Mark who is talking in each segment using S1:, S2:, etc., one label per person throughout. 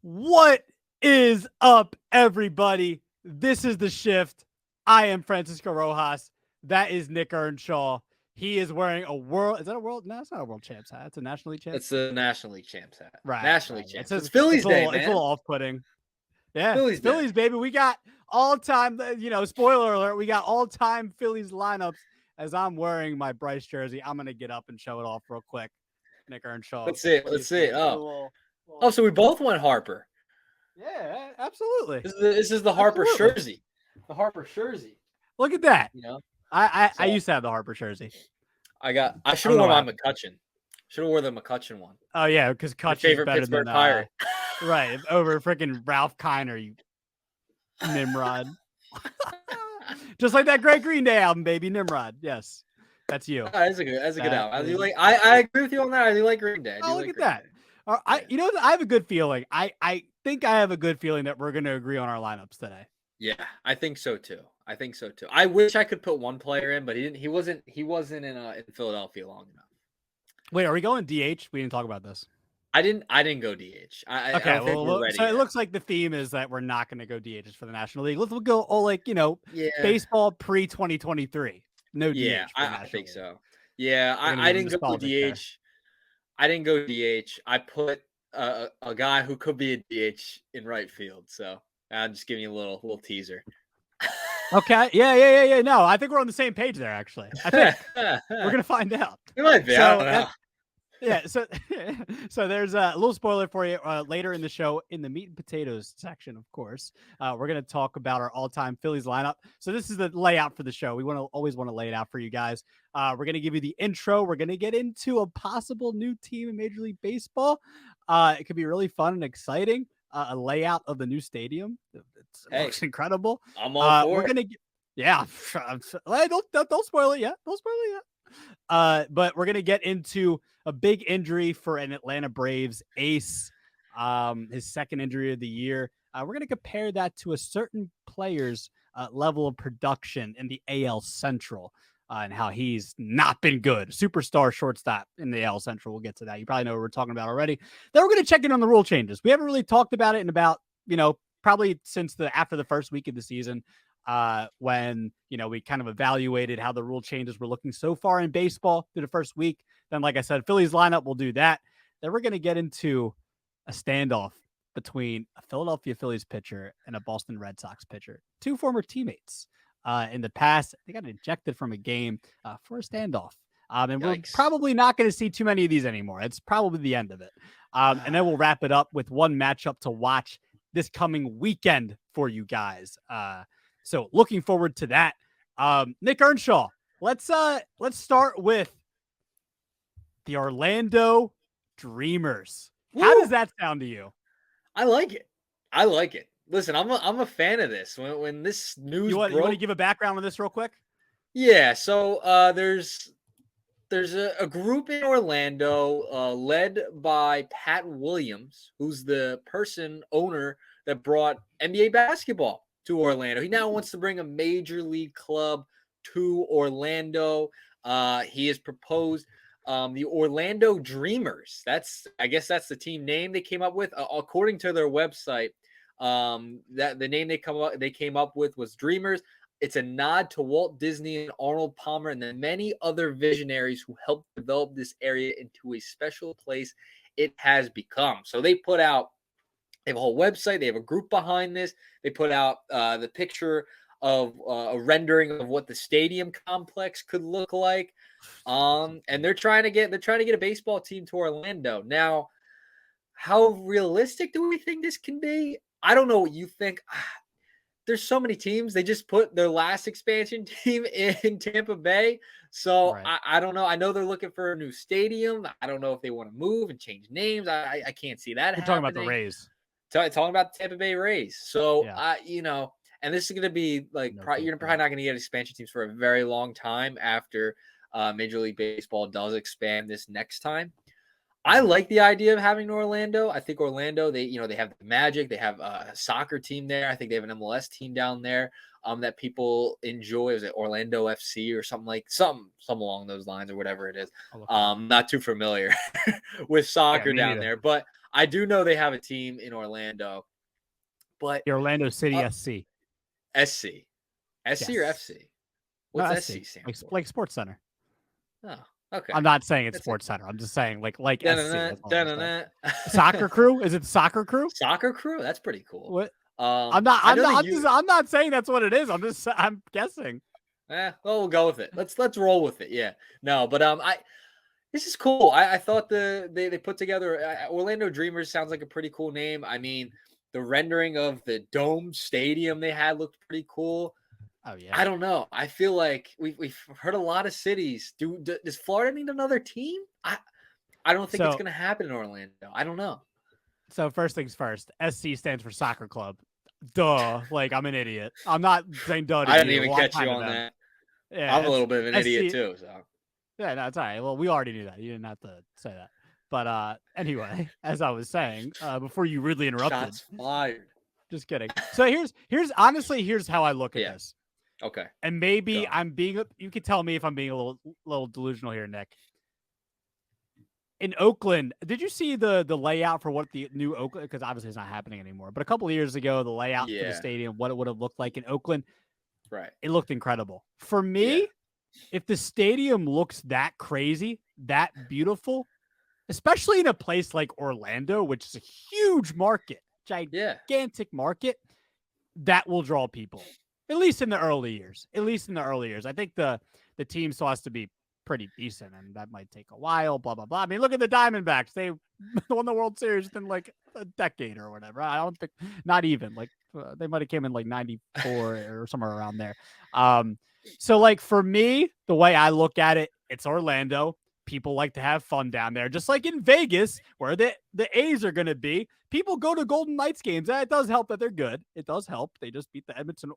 S1: What is up, everybody? This is The Shift. I am Francisco Rojas. That is Nick Earnshaw. He is wearing a world. Is that a world? No, it's not a world champs hat. It's a National League champs.
S2: It's the National League champs hat.
S1: Right.
S2: National League
S1: It
S2: champs.
S1: says
S2: It's Phillies
S1: it's a
S2: Day,
S1: little. It's a
S2: man.
S1: little off-putting. Yeah,
S2: Phillies
S1: it's Phillies,
S2: Day.
S1: baby. We got all-time. Spoiler alert. We got all-time Phillies lineups. As I'm wearing my Bryce jersey, I'm gonna get up and show it off real quick. Nick Earnshaw.
S2: Let's see it.
S1: Please
S2: Let's see it.
S1: do
S2: So we both went Harper.
S1: Yeah, absolutely.
S2: This is the Harper jersey. The Harper jersey.
S1: Look at that.
S2: You know,
S1: I used to have the Harper jersey.
S2: I should have worn my McCutcheon. Should have worn the McCutcheon one.
S1: Oh yeah, because Cutchen's better
S2: Pittsburgh
S1: than
S2: Pirate.
S1: Right, over freaking Ralph Kiner, you Nimrod. Just like that great Green Day album, baby. Nimrod. Yes, that's you.
S2: That's a good album. I agree with you on that. I do like Green Day.
S1: Look at that. I have a good feeling. I think I have a good feeling that we're going to agree on our lineups today.
S2: Yeah, I think so too. I wish I could put one player in, but he wasn't in Philadelphia long enough.
S1: Wait, are we going DH? We didn't talk about this.
S2: I didn't go DH. I don't think we're ready
S1: so
S2: yet.
S1: It looks like the theme is that we're not going to go DHs for the National League. We'll go baseball pre-2023. No DH.
S2: Yeah, I think so. Yeah, I didn't go DH.
S1: There.
S2: I didn't go DH. I put a guy who could be a DH in right field. So I'm just giving you a little teaser.
S1: Okay. Yeah. No, I think we're on the same page there, actually. I think we're going to find out.
S2: We might be. I don't know.
S1: Yeah, so there's a little spoiler for you later in the show in the meat and potatoes section, of course. We're going to talk about our all-time Phillies lineup. So this is the layout for the show. We always want to lay it out for you guys. We're going to give you the intro. We're going to get into a possible new team in Major League Baseball. It could be really fun and exciting. A layout of the new stadium. It looks incredible.
S2: I'm all for it.
S1: Don't spoil it yet. Don't spoil it yet. But we're gonna get into a big injury for an Atlanta Braves ace, his second injury of the year. We're gonna compare that to a certain player's level of production in the AL Central, and how he's not been good. Superstar shortstop in the AL Central. We'll get to that. You probably know what we're talking about already. Then we're gonna check in on the rule changes. We haven't really talked about it in about probably since after the first week of the season. When we kind of evaluated how the rule changes were looking so far in baseball through the first week. Then, like I said, Phillies lineup will do that. Then we're going to get into a standoff between a Philadelphia Phillies pitcher and a Boston Red Sox pitcher, two former teammates. In the past, they got ejected from a game for a standoff. And we're probably not going to see too many of these anymore. It's probably the end of it. And then we'll wrap it up with one matchup to watch this coming weekend for you guys. So looking forward to that. Nick Earnshaw, let's start with the Orlando Dreamers. Woo! How does that sound to you?
S2: I like it. Listen, I'm a fan of this. When this news
S1: you want to give a background on this real quick?
S2: Yeah. So there's a group in Orlando led by Pat Williams, who's the owner that brought NBA basketball to Orlando. He now wants to bring a major league club to Orlando. He has proposed the Orlando Dreamers. I guess that's the team name they came up with. According to their website, that the name they came up with was Dreamers. It's a nod to Walt Disney and Arnold Palmer and the many other visionaries who helped develop this area into a special place it has become. So they have a whole website. They have a group behind this. They put out the picture of a rendering of what the stadium complex could look like. And they're trying to get a baseball team to Orlando. Now, how realistic do we think this can be? I don't know what you think. There's so many teams. They just put their last expansion team in Tampa Bay. So right. I don't know. I know they're looking for a new stadium. I don't know if they want to move and change names. I can't see that happening.
S1: Talking about the Rays.
S2: Talking about the Tampa Bay Rays. So, and this is going to be like, you're probably not going to get expansion teams for a very long time after Major League Baseball does expand this next time. I like the idea of having Orlando. I think Orlando, they have the Magic. They have a soccer team there. I think they have an MLS team down there that people enjoy. Is it Orlando FC or something along those lines or whatever it is? Not too familiar with soccer down there, but I do know they have a team in Orlando, but
S1: The Orlando City
S2: uh,
S1: SC.
S2: SC, SC or
S1: Yes.
S2: FC?
S1: No,
S2: What's
S1: SC.
S2: SC stand
S1: Like
S2: for?
S1: like Sports Center.
S2: Oh, okay.
S1: I'm not saying it's
S2: That's it.
S1: Sports Center. I'm just saying like SC.
S2: Dun-dun-dun,
S1: That's all I'm saying.
S2: dun-dun-dun.
S1: Soccer crew? Is it the soccer crew?
S2: Soccer crew? That's pretty cool.
S1: What? I'm not.
S2: I
S1: I'm
S2: know
S1: not.
S2: the
S1: I'm just. I'm not saying that's what it is. I'm guessing.
S2: well, we'll go with it. Let's roll with it. Yeah. No, but this is cool. I thought they put together Orlando Dreamers sounds like a pretty cool name. I mean, the rendering of the dome stadium they had looked pretty cool.
S1: Oh yeah.
S2: I don't know. I feel like we've heard a lot of cities. Does Florida need another team? I don't think it's going to happen in Orlando. I don't know.
S1: So first things first, SC stands for soccer club. Duh. Like I'm an idiot. I'm not saying duh to
S2: I
S1: you.
S2: didn't even catch you on that.
S1: Yeah,
S2: I'm a little bit of an idiot
S1: SC,
S2: too. So
S1: yeah, no, it's all right. Well, we already knew that. You didn't have to say that. But anyway, as I was saying, before you rudely interrupted.
S2: Shots fired.
S1: Just kidding. So here's honestly, here's how I look at this.
S2: Okay.
S1: And maybe I'm being, you could tell me if I'm being a little delusional here, Nick. In Oakland, did you see the layout for what the new Oakland, because obviously it's not happening anymore, but a couple of years ago, the layout for the stadium, what it would have looked like in Oakland,
S2: right?
S1: It looked incredible. For me, if the stadium looks that crazy, that beautiful, especially in a place like Orlando, which is a huge market, gigantic market, that will draw people. At least in the early years. I think the team still has to be pretty decent, and that might take a while, blah, blah, blah. I mean, look at the Diamondbacks. They won the World Series in like a decade or whatever. I don't think, not even. Like, they might have came in like 94 or somewhere around there. So, like, for me, the way I look at it, it's Orlando. People like to have fun down there. Just like in Vegas, where the A's are going to be. People go to Golden Knights games. It does help that they're good. It does help. They just beat the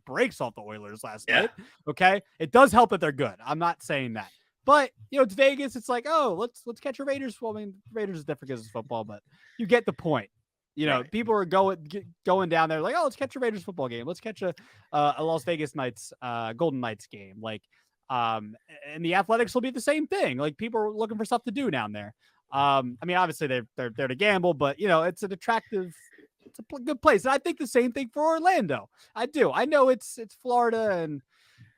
S1: brakes off the Oilers last night. Okay. It does help that they're good. I'm not saying that. But, you know, it's Vegas. It's like, oh, let's catch a Raiders. Well, I mean, Raiders is different because it's football, but you get the point. You know, people are going down there like, oh, let's catch a Raiders football game. Let's catch a Las Vegas Knights, Golden Knights game. Like, and the Athletics will be the same thing. Like, people are looking for stuff to do down there. I mean, obviously they're there to gamble, but you know, it's an attractive, it's a good place. And I think the same thing for Orlando. I do. I know it's Florida, and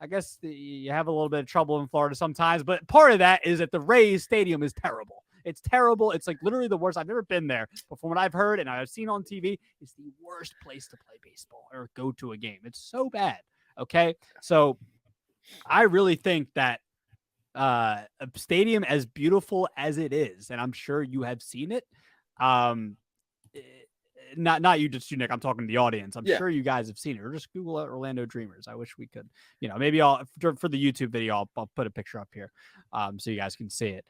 S1: I guess you have a little bit of trouble in Florida sometimes, but part of that is that the Rays stadium is terrible. It's terrible. It's like literally the worst. I've never been there, but from what I've heard and I've seen on TV, it's the worst place to play baseball or go to a game. It's so bad. Okay. So I really think that a stadium as beautiful as it is, and I'm sure you have seen it, not you, just you, Nick. I'm talking to the audience. I'm sure you guys have seen it, or just Google it, Orlando Dreamers. I wish we could, you know, maybe for the YouTube video, I'll put a picture up here, so you guys can see it.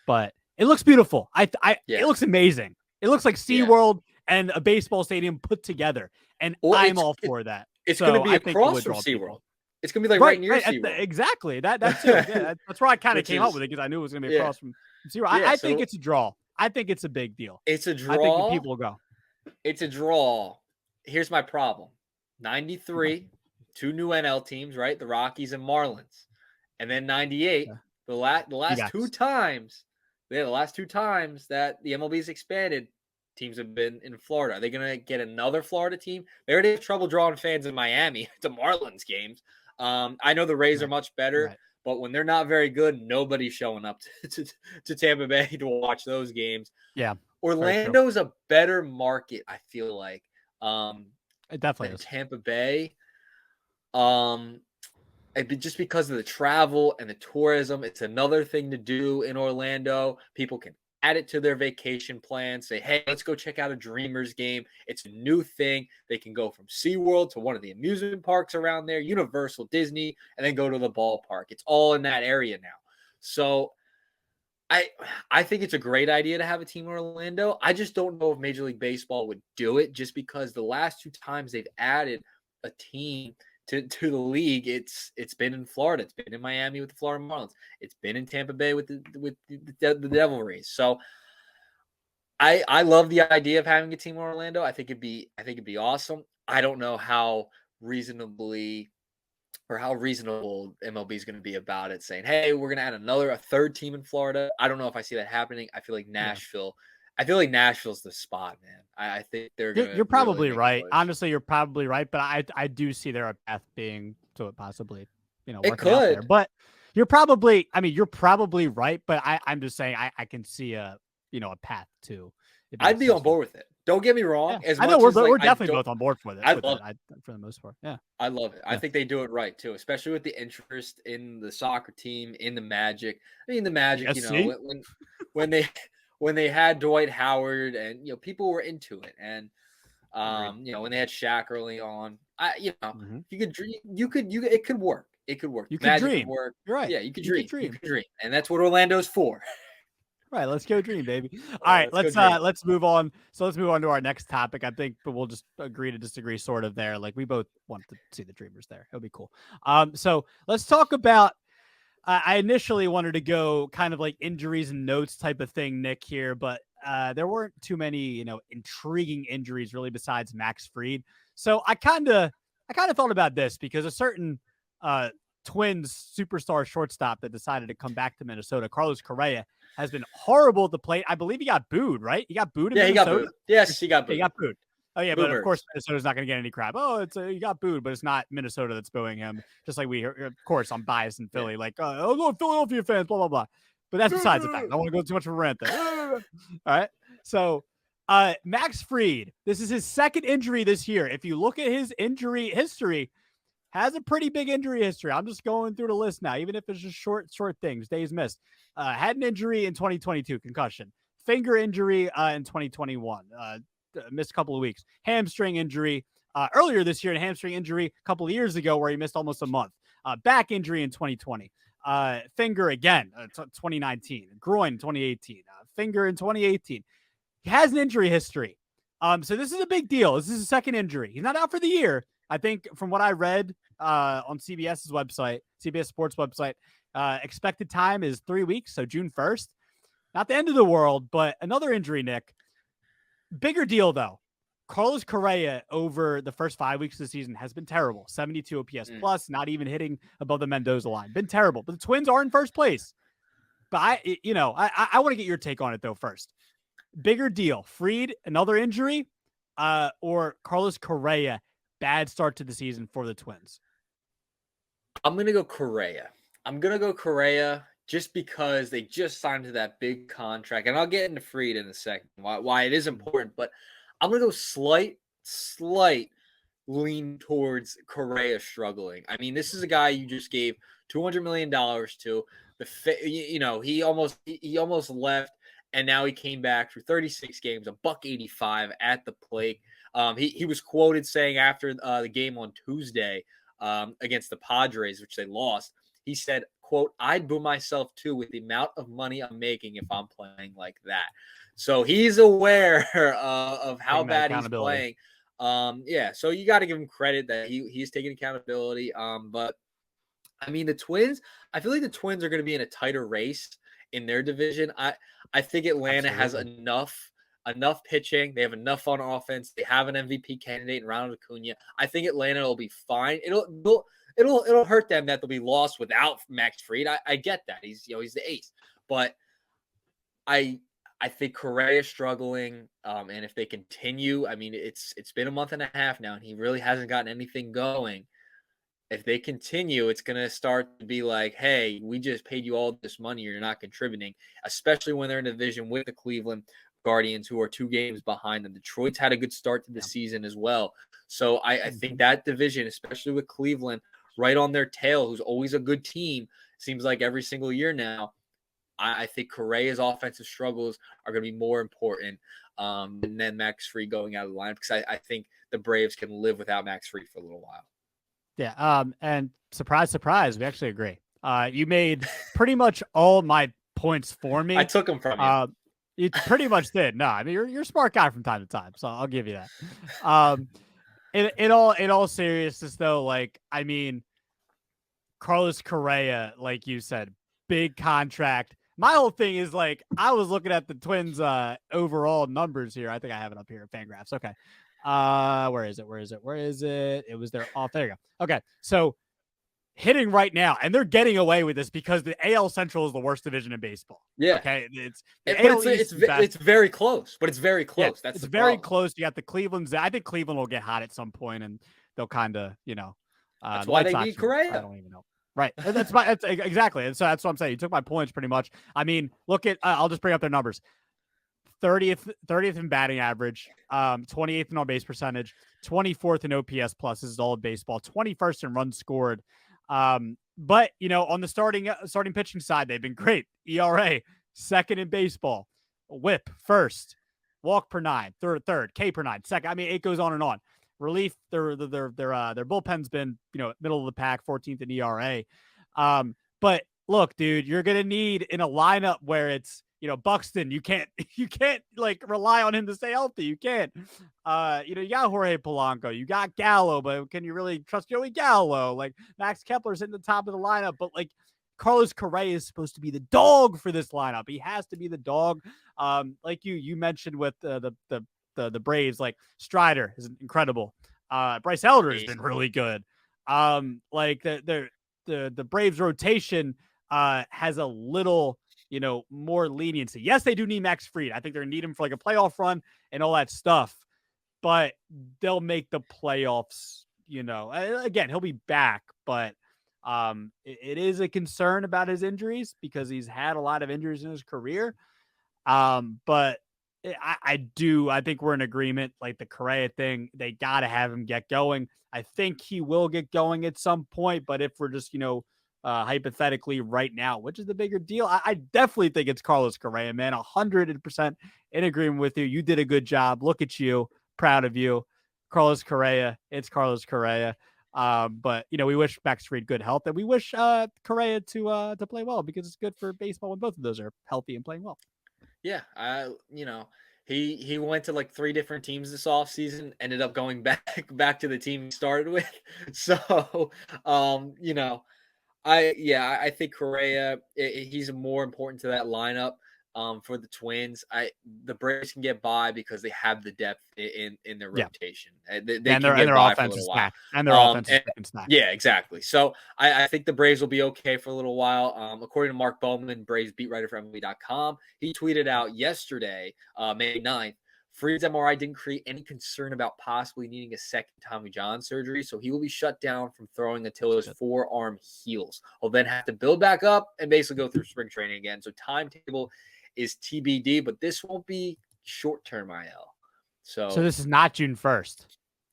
S1: But it looks beautiful. It looks amazing. It looks like SeaWorld and a baseball stadium put together, and I'm all for that.
S2: It's going to be across from SeaWorld. It's going to be like right near SeaWorld.
S1: Exactly. That too. Yeah, that's where I kind of came up with it because I knew it was going to be across from SeaWorld. I think it's a draw. I think it's a big deal.
S2: It's a draw.
S1: I think people will go.
S2: It's a draw. Here's my problem. 93, two new NL teams, right? The Rockies and Marlins. And then 98, the last two times that the MLB's expanded, teams have been in Florida. Are they going to get another Florida team? They already have trouble drawing fans in Miami to Marlins games. I know the Rays are much better, but when they're not very good, nobody's showing up to Tampa Bay to watch those games.
S1: Yeah.
S2: Orlando's a better market, I feel like.
S1: It definitely is.
S2: Tampa Bay. Just because of the travel and the tourism, it's another thing to do in Orlando. People can add it to their vacation plan. Say, hey, let's go check out a Dreamers game. It's a new thing. They can go from SeaWorld to one of the amusement parks around there, Universal, Disney, and then go to the ballpark. It's all in that area now. So I think it's a great idea to have a team in Orlando. I just don't know if Major League Baseball would do it just because the last two times they've added a team to the league, it's been in Florida. It's been in Miami with the Florida Marlins. It's been in Tampa Bay with the Devil Rays. So I love the idea of having a team in Orlando. I think it'd be awesome. I don't know how reasonable MLB is going to be about it, saying, hey, we're going to add a third team in Florida. I don't know if I see that happening. I feel like Nashville I feel like Nashville's the spot, man. I think they're gonna
S1: You're
S2: really
S1: probably
S2: make a
S1: right.
S2: push.
S1: Honestly, you're probably right, but I do see there a path being to it possibly,
S2: It
S1: working out there.
S2: could.
S1: But you're probably right, but I'm just saying I can see a path to it being
S2: I'd be on
S1: successful.
S2: board with it. Don't get me wrong.
S1: Yeah.
S2: As
S1: I know
S2: much as like
S1: we're
S2: I
S1: definitely
S2: don't,
S1: both on board with it
S2: I
S1: with
S2: love
S1: it. For the most part. Yeah.
S2: I love it. I
S1: Yeah.
S2: think they do it right too, especially with the interest in the soccer team, in the Magic. I mean, the Magic,
S1: PSC?
S2: when they when they had Dwight Howard and people were into it, and
S1: Agreed.
S2: when they had Shaq early on,
S1: Mm-hmm.
S2: you could dream, it could work. It could work.
S1: You could
S2: Magic could
S1: dream.
S2: work.
S1: You're right.
S2: Yeah, you could
S1: You could
S2: dream. You
S1: dream.
S2: could dream, and that's what Orlando's for.
S1: Right, let's go dream, baby. All right,
S2: Let's go dream.
S1: let's move on. So let's move on to our next topic. I think, but we'll just agree to disagree, sort of there. Like we both want to see the Dreamers there. It'll be cool. So let's talk about. I initially wanted to go kind of like injuries and notes type of thing, Nick here, but there weren't too many, intriguing injuries really besides Max Fried. So I kind of thought about this because a certain Twins superstar shortstop that decided to come back to Minnesota, Carlos Correa, has been horrible at the plate. I believe he got booed, right? He got booed in
S2: Yeah, he got
S1: Minnesota.
S2: booed. Yes, he got
S1: Yeah, he
S2: booed.
S1: got booed. Oh yeah, but of
S2: Boomers.
S1: course Minnesota's not going to get any crap. Oh, he got booed, but it's not Minnesota that's booing him. Just like of course, I'm biased in Philly.
S2: Yeah.
S1: Like, oh no, Philadelphia fans, blah blah blah. But that's besides the fact. I don't want to go too much of a rant there. All right. So, Max Fried, this is his second injury this year. If you look at his injury history, has a pretty big injury history. I'm just going through the list now, even if it's just short things, days missed. Had an injury in 2022, concussion. Finger injury in 2021. Missed a couple of weeks. Hamstring injury earlier this year, and hamstring injury a couple of years ago where he missed almost a month. Back injury in 2020. Finger again, 2019. Groin 2018. Finger in 2018. He has an injury history. So this is a big deal. This is his second injury. He's not out for the year. I think from what I read on CBS's website, CBS Sports website, expected time is 3 weeks, so June 1st. Not the end of the world, but another injury, Nick. Bigger deal, though. Carlos Correa over the first 5 weeks of the season has been terrible. 72 OPS plus, not even hitting above the Mendoza line. Been terrible. But the Twins are in first place. But I want to get your take on it, though, first. Bigger deal. Fried, another injury, or Carlos Correa, bad start to the season for the Twins?
S2: I'm going to go Correa. Just because they just signed to that big contract. And I'll get into Fried in a second, why it is important. But I'm going to go slight lean towards Correa struggling. I mean, this is a guy you just gave $200 million to. He almost left, and now he came back through 36 games, $185 at the plate. He was quoted saying after the game on Tuesday against the Padres, which they lost, he said, quote, "I'd boo myself too with the amount of money I'm making if I'm playing like that." So he's aware of how bad he's playing. So you got to give him credit that he's taking accountability. But I mean, the Twins, I feel like the Twins are going to be in a tighter race in their division. I think Atlanta has enough pitching. They have enough on offense. They have an MVP candidate in Ronald Acuna. I think Atlanta will be fine. It'll hurt them that they'll be lost without Max Fried. I get that. He's the ace. But I think Correa is struggling. And if they continue, I mean, it's been a month and a half now, and he really hasn't gotten anything going. If they continue, it's going to start to be like, hey, we just paid you all this money. You're not contributing, especially when they're in a division with the Cleveland Guardians, who are 2 games behind them. Detroit's had a good start to the season as well. So I think that division, especially with Cleveland right on their tail, who's always a good team, seems like every single year now, I think Correa's offensive struggles are going to be more important than Max Fried going out of the line, because I think the Braves can live without Max Fried for a little while.
S1: Yeah. And surprise, surprise, we actually agree. You made pretty much all my points for me.
S2: I took them from you.
S1: You pretty much did. No, I mean you're a smart guy from time to time, so I'll give you that. In all seriousness, though, like I mean, Carlos Correa, like you said, big contract. My whole thing is like I was looking at the Twins' overall numbers here. I think I have it up here, Fangraphs. Okay. Where is it? It was their off. There you go. Okay. So hitting right now, and they're getting away with this because the AL Central is the worst division in baseball.
S2: Yeah.
S1: Okay, it's
S2: But
S1: the AL East is best.
S2: it's very close. But it's very
S1: Yeah,
S2: close. That's
S1: it's
S2: the
S1: very
S2: problem.
S1: close. You got the Cleveland's. I think Cleveland will get hot at some point, and they'll kind of,
S2: That's
S1: the
S2: why
S1: White
S2: they
S1: Sox.
S2: need
S1: I
S2: Correa.
S1: don't even know. Right. That's exactly. And so that's what I'm saying. You took my points pretty much. I mean, look at. I'll just bring up their numbers. 30th in batting average, 28th in on base percentage, 24th in OPS plus. This is all of baseball. 21st in runs scored. But on the starting pitching side, they've been great. ERA second in baseball, WHIP first, walk per nine, third, K per nine, second. I mean, it goes on and on. Relief, their bullpen's been middle of the pack, 14th in ERA. But look, dude, you're gonna need in a lineup where it's Buxton. You can't like rely on him to stay healthy. You can't. You got Jorge Polanco, you got Gallo, but can you really trust Joey Gallo? Like Max Kepler's in the top of the lineup, but like Carlos Correa is supposed to be the dog for this lineup. He has to be the dog. Like you mentioned with the Braves, like Strider is incredible. Bryce Elder has been really good. Like the Braves rotation has a little more leniency. Yes, they do need Max Fried. I think they're going to need him for like a playoff run and all that stuff, but they'll make the playoffs. Again, he'll be back, but it is a concern about his injuries because he's had a lot of injuries in his career. But I think we're in agreement. Like the Correa thing, they got to have him get going. I think he will get going at some point, but if we're just, hypothetically right now, which is the bigger deal? I definitely think it's Carlos Correa, man. 100% in agreement with you. You did a good job. Look at you. Proud of you. Carlos Correa. It's Carlos Correa. But we wish Max Fried good health, and we wish Correa to play well because it's good for baseball when both of those are healthy and playing well.
S2: Yeah, he went to like 3 different teams this offseason, ended up going back to the team he started with. So, I think Correa, he's more important to that lineup. For the Twins, the Braves can get by because they have the depth in their rotation. They can get by for a little while.
S1: And their offense is freaking stacked.
S2: Yeah, exactly. So I think the Braves will be okay for a little while. According to Mark Bowman, Braves beat writer for MLB.com, he tweeted out yesterday, May 9th, Fried's MRI didn't create any concern about possibly needing a second Tommy John surgery, so he will be shut down from throwing until his forearm heals. He'll then have to build back up and basically go through spring training again. So timetable is TBD, but this won't be short-term IL. So
S1: this is not June 1st.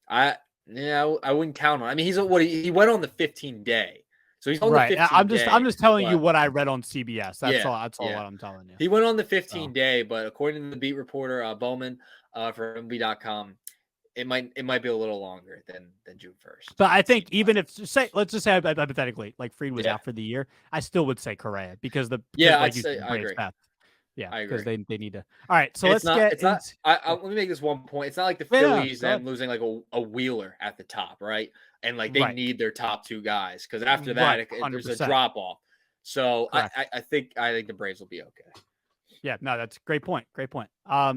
S2: I wouldn't count on it. I mean, he went on the 15-day. So he's on the 15-day.
S1: I'm just telling you what I read on CBS. That's all what I'm telling you.
S2: He went on the 15-day, but according to the beat reporter Bowman for MLB.com, it might be a little longer than June 1st.
S1: But I think even if let's just say hypothetically, like Fried was out for the year, I still would say Correa because
S2: I agree.
S1: Yeah, because they need to. All right, so
S2: let me make this one point. It's not like the Phillies them losing like a Wheeler at the top, right? And like they need their top 2 guys because after that there's a drop off. So I think the Braves will be okay.
S1: Yeah, no, that's a great point. Great point.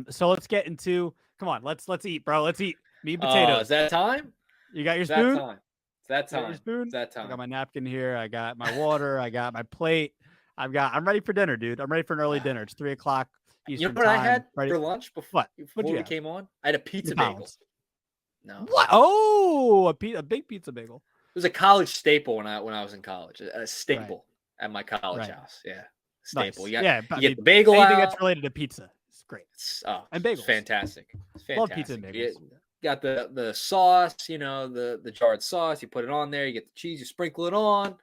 S1: So let's get into. Come on, let's eat, bro. Let's eat meat and potatoes.
S2: Is that time?
S1: You got your spoon?
S2: It's that time.
S1: Spoon?
S2: It's that time.
S1: I got my napkin here. I got my water. I got my plate. I'm ready for dinner, dude. I'm ready for an early dinner. It's 3:00 Eastern
S2: You know what
S1: time.
S2: I had for lunch before we came on? I had a pizza bagel. No.
S1: What? Oh, a big pizza bagel.
S2: It was a college staple when I was in college. A staple at my college house. Yeah, staple.
S1: Nice.
S2: You get the bagel.
S1: Anything that's related to pizza. It's great.
S2: And bagels. It's fantastic.
S1: Love pizza and bagels.
S2: You got the sauce, the jarred sauce. You put it on there. You get the cheese. You sprinkle it on,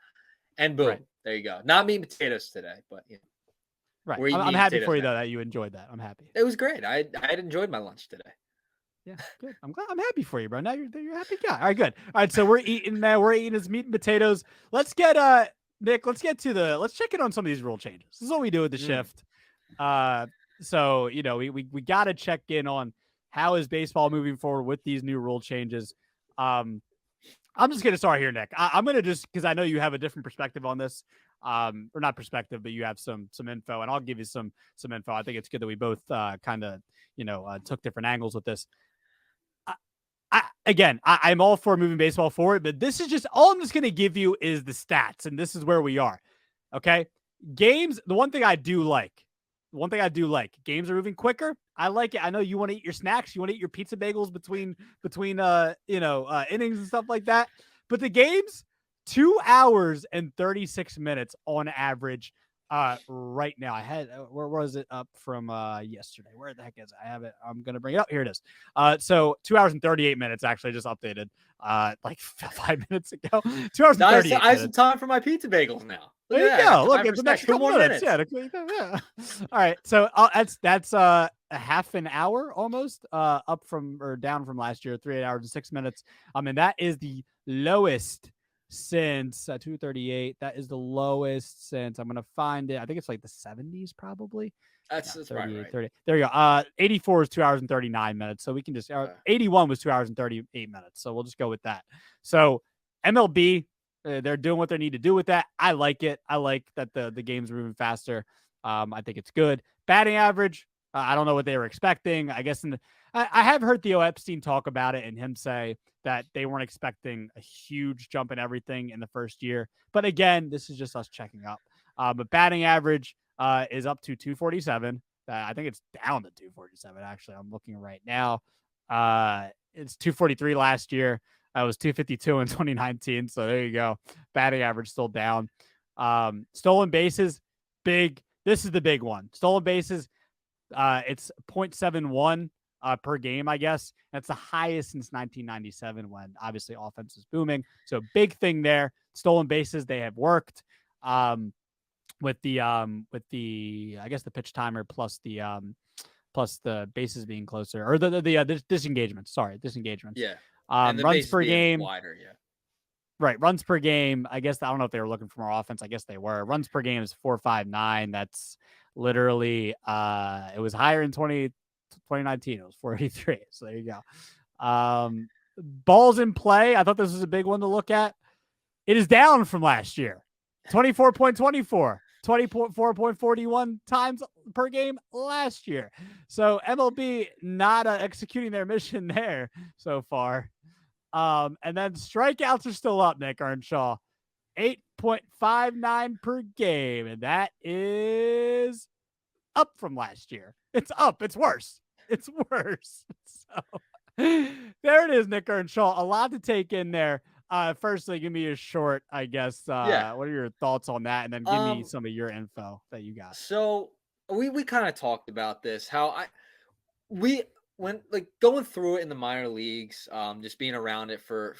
S2: and boom. Right. There you go. Not meat and potatoes today, but
S1: right. I'm happy for you though that you enjoyed that. I'm happy.
S2: It was great. I had enjoyed my lunch today.
S1: Yeah, good. I'm happy for you, bro. Now you're a happy guy. All right, good. All right, so we're eating, man. We're eating his meat and potatoes. Let's get Nick. Let's check in on some of these rule changes. This is what we do with the shift. So we got to check in on how is baseball moving forward with these new rule changes. I'm just going to start here, Nick. I'm going to just, because I know you have a different perspective on this, or not perspective, but you have some info, and I'll give you some info. I think it's good that we both kind of, took different angles with this. again, I'm all for moving baseball forward, but this is just all I'm just going to give you is the stats, and this is where we are. Okay, games. The one thing I do like, games are moving quicker. I like it. I know you want to eat your snacks, you want to eat your pizza bagels between innings and stuff like that. But the games, 2 hours and 36 minutes on average. Right now, I had where was it up from yesterday? Where the heck is it? I have it. I'm gonna bring it up. Here it is. So 2 hours and 38 minutes actually just updated. Like 5 minutes ago. 2 hours and 38
S2: I have some
S1: minutes.
S2: time for my pizza bagels now.
S1: There you go. Look, it's the next
S2: 2
S1: couple
S2: more
S1: minutes.
S2: minutes.
S1: Yeah. All right. So that's a half an hour almost up from or down from last year. 3 hours and 6 minutes. And that is the lowest since 238. That is the lowest since I'm gonna find it. I think it's like the 70s probably.
S2: That's
S1: 38,
S2: right.
S1: 30. There you go. 84 is 2 hours and 39 minutes. So we can just 81 was 2 hours and 38 minutes. So we'll just go with that. So MLB, they're doing what they need to do with that. I like it. I like that the game's moving faster. I think it's good. Batting average, I don't know what they were expecting. I guess I have heard Theo Epstein talk about it and him say that they weren't expecting a huge jump in everything in the first year. But again, this is just us checking up. But batting average is up to 247. I think it's down to 247, actually. I'm looking right now. It's 243 last year. It was 252 in 2019. So there you go. Batting average still down. Stolen bases, big. This is the big one. Stolen bases, it's 0.71 per game, I guess. That's the highest since 1997 when obviously offense is booming. So big thing there. Stolen bases, they have worked. With the I guess the pitch timer plus the bases being closer or the disengagements. Sorry, disengagements.
S2: Yeah. And the
S1: Runs per game
S2: wider, yeah.
S1: Right, runs per game. I guess I don't know if they were looking for more offense. I guess they were. Runs per game is 459. That's literally it was higher in 2019. It was 483. So there you go. Balls in play. I thought this was a big one to look at. It is down from last year. 24.24. 24.41 times per game last year. So MLB not executing their mission there so far. And then strikeouts are still up, Nick Earnshaw. 8.59 per game. And that is up from last year. It's up. It's worse. It's worse. So there it is, Nick Earnshaw. A lot to take in there. Firstly, give me a short, I guess.
S2: Yeah.
S1: What are your thoughts on that? And then give me some of your info that you got.
S2: So we kind of talked about this, how we when like going through it in the minor leagues, just being around it for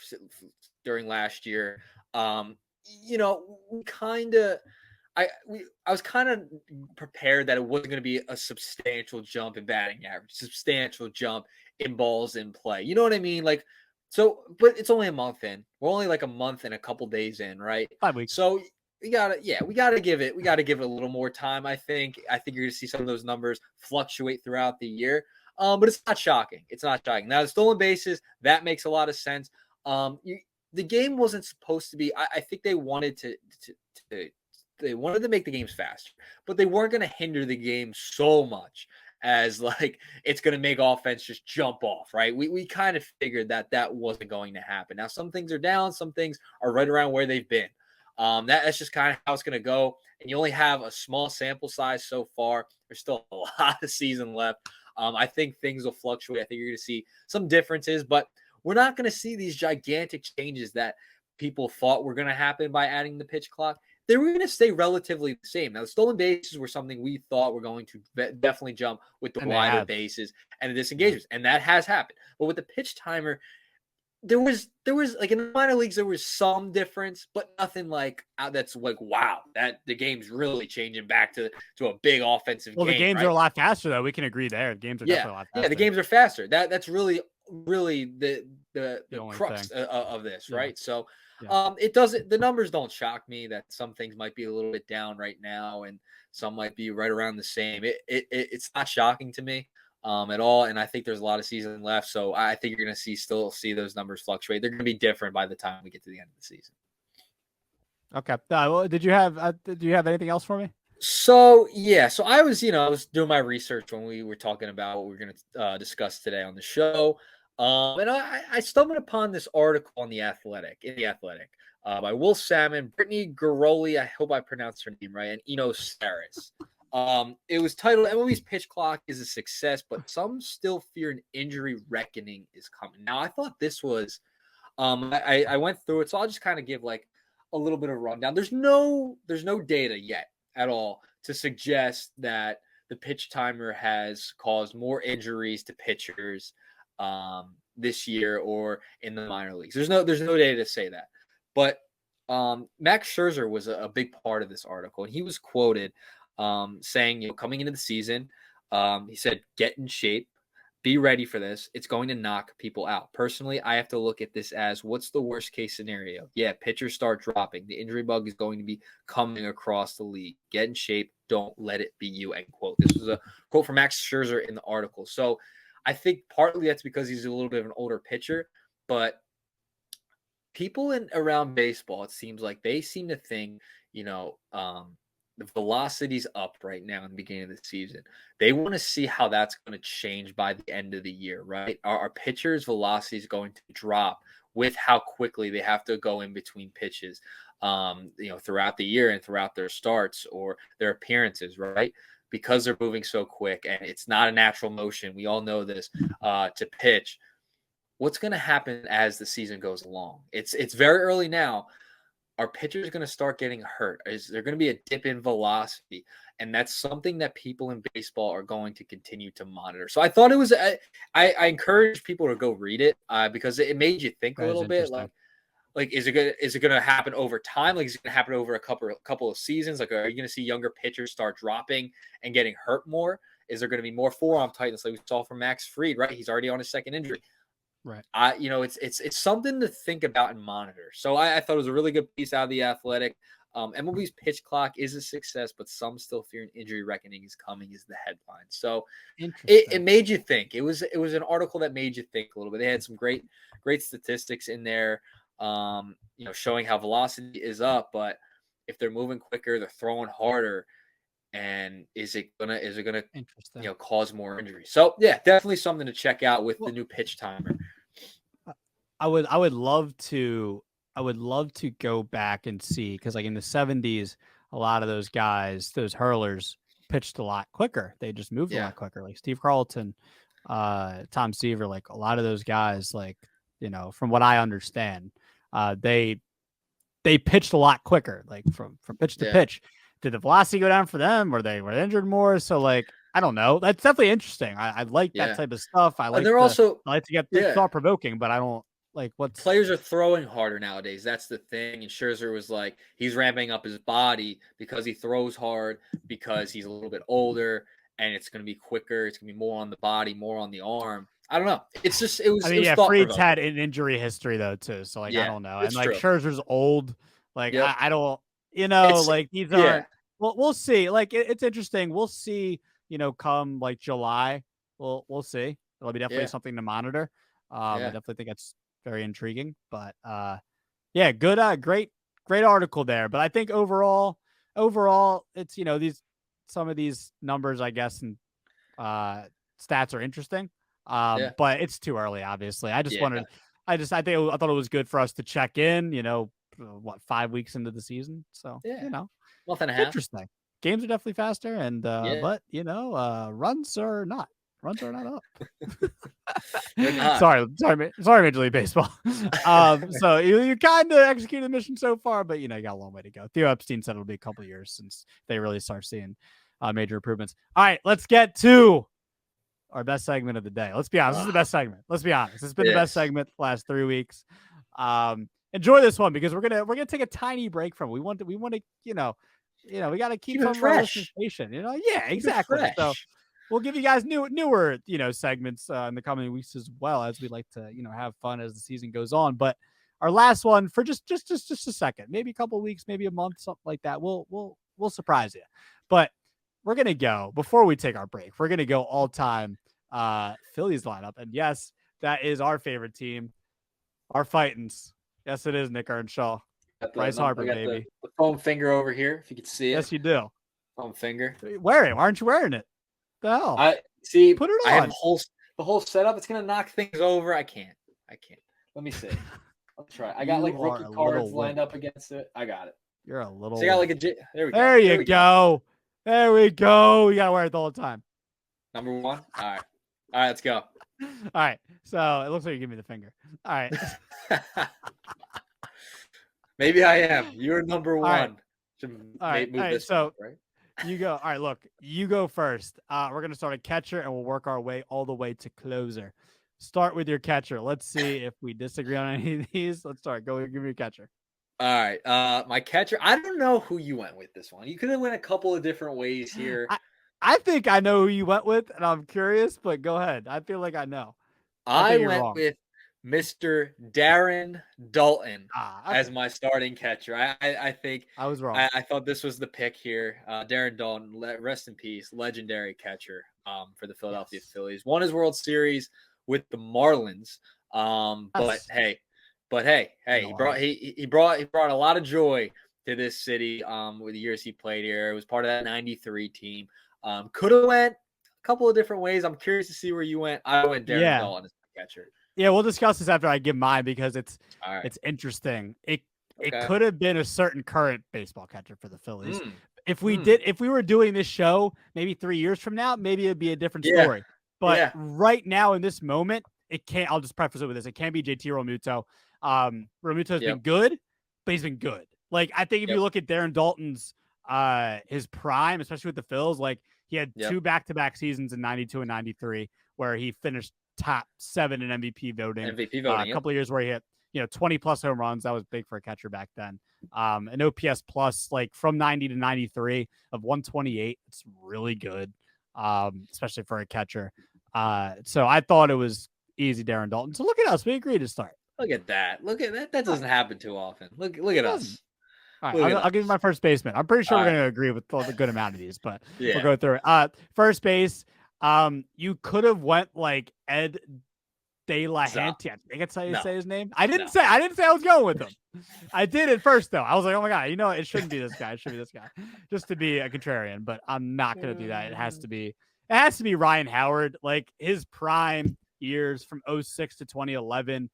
S2: during last year, we kind of I was kind of prepared that it wasn't going to be a substantial jump in batting average, substantial jump in balls in play. You know what I mean? Like, so, but it's only a month in. We're only like a month and a couple days in, right?
S1: 5 weeks.
S2: So we gotta give it a little more time. I think you're gonna see some of those numbers fluctuate throughout the year. But it's not shocking. It's not shocking. Now the stolen bases, that makes a lot of sense. The game wasn't supposed to be. I think they wanted to they wanted to make the games faster, but they weren't going to hinder the game so much as like it's going to make offense just jump off, right? We kind of figured that wasn't going to happen. Now some things are down, some things are right around where they've been. That's just kind of how it's going to go. And you only have a small sample size so far. There's still a lot of season left. I think things will fluctuate. I think you're going to see some differences, but we're not going to see these gigantic changes that people thought were going to happen by adding the pitch clock. They were going to stay relatively the same. Now, the stolen bases were something we thought were going to definitely jump with the wider bases and the disengagements, and that has happened. But with the pitch timer, there was like in the minor leagues, there was some difference, but nothing like that's like, wow, that the game's really changing back to a big offensive game.
S1: The games
S2: right?
S1: are a lot faster, though. We can agree there. The games are definitely a lot faster.
S2: Yeah, the games are faster. That's really the crux of this, right? So it doesn't, the numbers don't shock me that some things might be a little bit down right now and some might be right around the same. It's not shocking to me at all. And I think there's a lot of season left. So I think you're going to still see those numbers fluctuate. They're going to be different by the time we get to the end of the season.
S1: Okay. Well, did you have anything else for me?
S2: So I was doing my research when we were talking about what we we're going to discuss today on the show. And I stumbled upon this article on the Athletic, by Will Salmon, Brittany Garoli, I hope I pronounced her name right, and Eno Saris. It was titled "MLB's Pitch Clock is a Success, but some still fear an injury reckoning is coming." Now, I thought this was, I went through it, so I'll just kind of give like a little bit of a rundown. There's no data yet at all to suggest that the pitch timer has caused more injuries to pitchers this year or in the minor leagues. There's no data to say that. But Max Scherzer was a big part of this article, and he was quoted saying, coming into the season, he said, "Get in shape, be ready for this. It's going to knock people out. Personally, I have to look at this as what's the worst case scenario? Yeah, pitchers start dropping. The injury bug is going to be coming across the league. Get in shape. Don't let it be you," end quote. This was a quote from Max Scherzer in the article. So I think partly that's because he's a little bit of an older pitcher, but people around baseball, it seems like they seem to think, the velocity's up right now in the beginning of the season. They want to see how that's going to change by the end of the year, right? Our pitchers' velocity is going to drop with how quickly they have to go in between pitches, throughout the year and throughout their starts or their appearances, right? Because they're moving so quick and it's not a natural motion. We all know this to pitch. What's going to happen as the season goes along? It's very early now. Our pitchers going to start getting hurt? Is there going to be a dip in velocity? And that's something that people in baseball are going to continue to monitor. So I thought it was, I encourage people to go read it because it made you think a little bit. Like, is it going to happen over time? Like, is it going to happen over a couple of seasons? Like, are you going to see younger pitchers start dropping and getting hurt more? Is there going to be more forearm tightness like we saw from Max Fried, right? He's already on his second injury.
S1: Right.
S2: It's something to think about and monitor. So I thought it was a really good piece out of the Athletic. MLB's pitch clock is a success, but some still fear an injury reckoning is coming is the headline. So it made you think. It was an article that made you think a little bit. They had some great statistics in there, showing how velocity is up, but if they're moving quicker, they're throwing harder. And is it gonna cause more injuries? So yeah, definitely something to check out with the new pitch timer.
S1: I would love to go back and see, because like in the 70s, a lot of those guys, those hurlers, pitched a lot quicker. They just moved a lot quicker. Like Steve Carlton, Tom Seaver, like a lot of those guys, like, from what I understand, they pitched a lot quicker, like from pitch to pitch. Did the velocity go down for them? Were they injured more? So like, I don't know. That's definitely interesting. I like that type of stuff. I like to get thought provoking, but I don't like what
S2: players are throwing harder nowadays. That's the thing. And Scherzer was like, he's ramping up his body because he throws hard, because he's a little bit older, and it's going to be quicker. It's going to be more on the body, more on the arm. I don't know. It's just, it was
S1: Fried's had an injury history though too. So like, I don't know. And like true. Scherzer's old. Like I don't, like these aren't. Well, we'll see. Like it's interesting. We'll see. Come like July, we'll see. It'll be definitely something to monitor. I definitely think it's very intriguing. But good, great article there. But I think overall, it's some of these numbers, I guess, and stats are interesting. But it's too early. Obviously, I thought it was good for us to check in. 5 weeks into the season, so
S2: month and a half.
S1: Interesting. Games are definitely faster, and but runs are not up. Sorry, Major League Baseball. So you kind of executed the mission so far, but you got a long way to go. Theo Epstein said it'll be a couple years since they really start seeing major improvements. All right, let's get to our best segment of the day. Let's be honest, this is the best segment. Let's be honest, this has been the best segment the last 3 weeks. Enjoy this one because we're gonna take a tiny break from it. We want to we got to keep some of our listeners patient. Yeah, exactly. So we'll give you guys newer segments in the coming weeks as well, as we like to have fun as the season goes on. But our last one for just a second, maybe a couple of weeks, maybe a month, something like that. We'll surprise you. But we're gonna go before we take our break. We're gonna go all time Phillies lineup, and yes, that is our favorite team, our Fightins. Yes, it is Nick Earnshaw. Bryce Harper, baby.
S2: The foam finger over here, if you could see it.
S1: Yes, you do.
S2: Foam finger.
S1: Wear it. Why aren't you wearing it? The hell?
S2: I see.
S1: Put it on.
S2: I have the whole setup, it's gonna knock things over. I can't. Let me see. Let's try. I got like
S1: You are
S2: rookie
S1: a
S2: cards
S1: little
S2: lined
S1: wimp.
S2: up against it. I got it.
S1: You're a
S2: So
S1: little
S2: I got like
S1: wimp.
S2: a. There we go.
S1: There
S2: There
S1: you
S2: we go.
S1: go. There we go. You gotta wear it the whole time.
S2: Number 1. All right. Let's go.
S1: All right. So it looks like you give me the finger. All right.
S2: Maybe I am. You're number
S1: All right.
S2: 1. Should
S1: All right.
S2: move
S1: All right.
S2: this one
S1: So
S2: up, right?
S1: you go. All right. Look, you go first. We're gonna start a catcher, and we'll work our way all the way to closer. Start with your catcher. Let's see if we disagree on any of these. Let's start. Go. Give me your catcher.
S2: All right. My catcher. I don't know who you went with this one. You could have went a couple of different ways here.
S1: I think I know who you went with, and I'm curious, but go ahead. I feel like I know. I
S2: I
S1: think you're
S2: went
S1: wrong.
S2: with Mr. Darren Dalton
S1: Okay.
S2: as my starting catcher. I think
S1: I was wrong.
S2: I thought this was the pick here. Darren Dalton, rest in peace, legendary catcher for the Philadelphia
S1: Yes.
S2: Phillies. Won his World Series with the Marlins. But hey, he brought a lot of joy to this city with the years he played here. It was part of that '93 team. Could have went a couple of different ways. I'm curious to see where you went. I went Darren
S1: Yeah.
S2: Dalton as my catcher.
S1: Yeah, we'll discuss this after I give mine because it's
S2: All right.
S1: it's interesting. It
S2: Okay.
S1: could have been a certain current baseball catcher for the Phillies.
S2: Mm.
S1: If we were doing this show maybe 3 years from now, maybe it'd be a different
S2: Yeah.
S1: story. But
S2: Yeah.
S1: right now in this moment, it can't. I'll just preface it with this: it can't be JT Realmuto. Realmuto's been good, but he's been good. Like I think if you look at Darren Dalton's his prime, especially with the Phils, like he had 2 back-to-back seasons in '92 and '93 where he finished top 7 in MVP voting. A couple of years where he hit 20 plus home runs. That was big for a catcher back then. An OPS plus like from 90 to 93 of 128. It's really good, especially for a catcher. So I thought it was easy, Darren Dalton. So look at us. We agreed to start.
S2: Look at that. Look at that. That doesn't happen too often. Look at us.
S1: All right, I'll give you my first baseman. I'm pretty sure we're going to agree with the good amount of these, but we'll go through it. First base, you could have went like Ed De La Hente. I think that's how you say his name. I didn't say I was going with him. I did at first though. I was like, oh my god, it shouldn't be this guy. It should be this guy, just to be a contrarian. But I'm not going to do that. It has to be Ryan Howard. Like his prime years from 06 to 2011.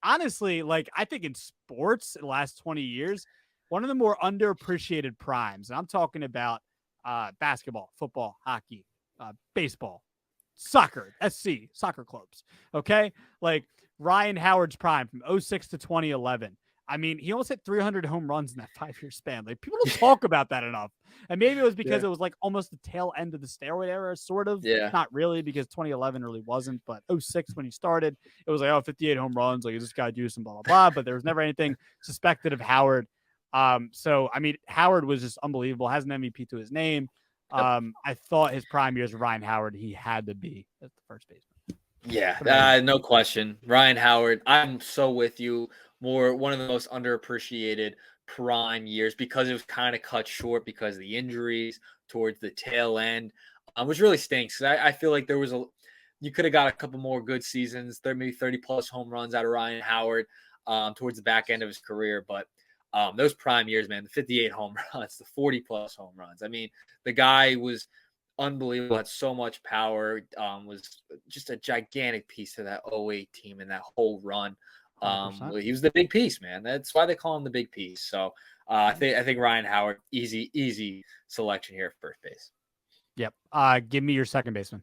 S1: Honestly, like I think in sports in the last 20 years, one of the more underappreciated primes. And I'm talking about basketball, football, hockey, baseball, soccer, soccer clubs. Okay. Like Ryan Howard's prime from 06 to 2011. I mean, he almost hit 300 home runs in that 5-year span. Like people don't talk about that enough. And maybe it was because it was like almost the tail end of the steroid era, sort of.
S2: Yeah.
S1: Not really, because 2011 really wasn't. But 06 when he started, it was like, 58 home runs. Like, this guy do some blah, blah, blah. But there was never anything suspected of Howard. So, I mean, Howard was just unbelievable. Has an MVP to his name. I thought his prime years with Ryan Howard, he had to be at the first baseman.
S2: Yeah, no question. Ryan Howard, I'm so with you. One of the most underappreciated prime years because it was kind of cut short because of the injuries towards the tail end, which really stinks. I feel like you could have got a couple more good seasons, maybe 30 plus home runs out of Ryan Howard towards the back end of his career. But those prime years, man, the 58 home runs, the 40 plus home runs. I mean, the guy was unbelievable, had so much power, was just a gigantic piece of that 08 team and that whole run. He was the big piece, man. That's why they call him the big piece. So I think Ryan Howard, easy selection here at first base.
S1: Yep. Give me your second baseman.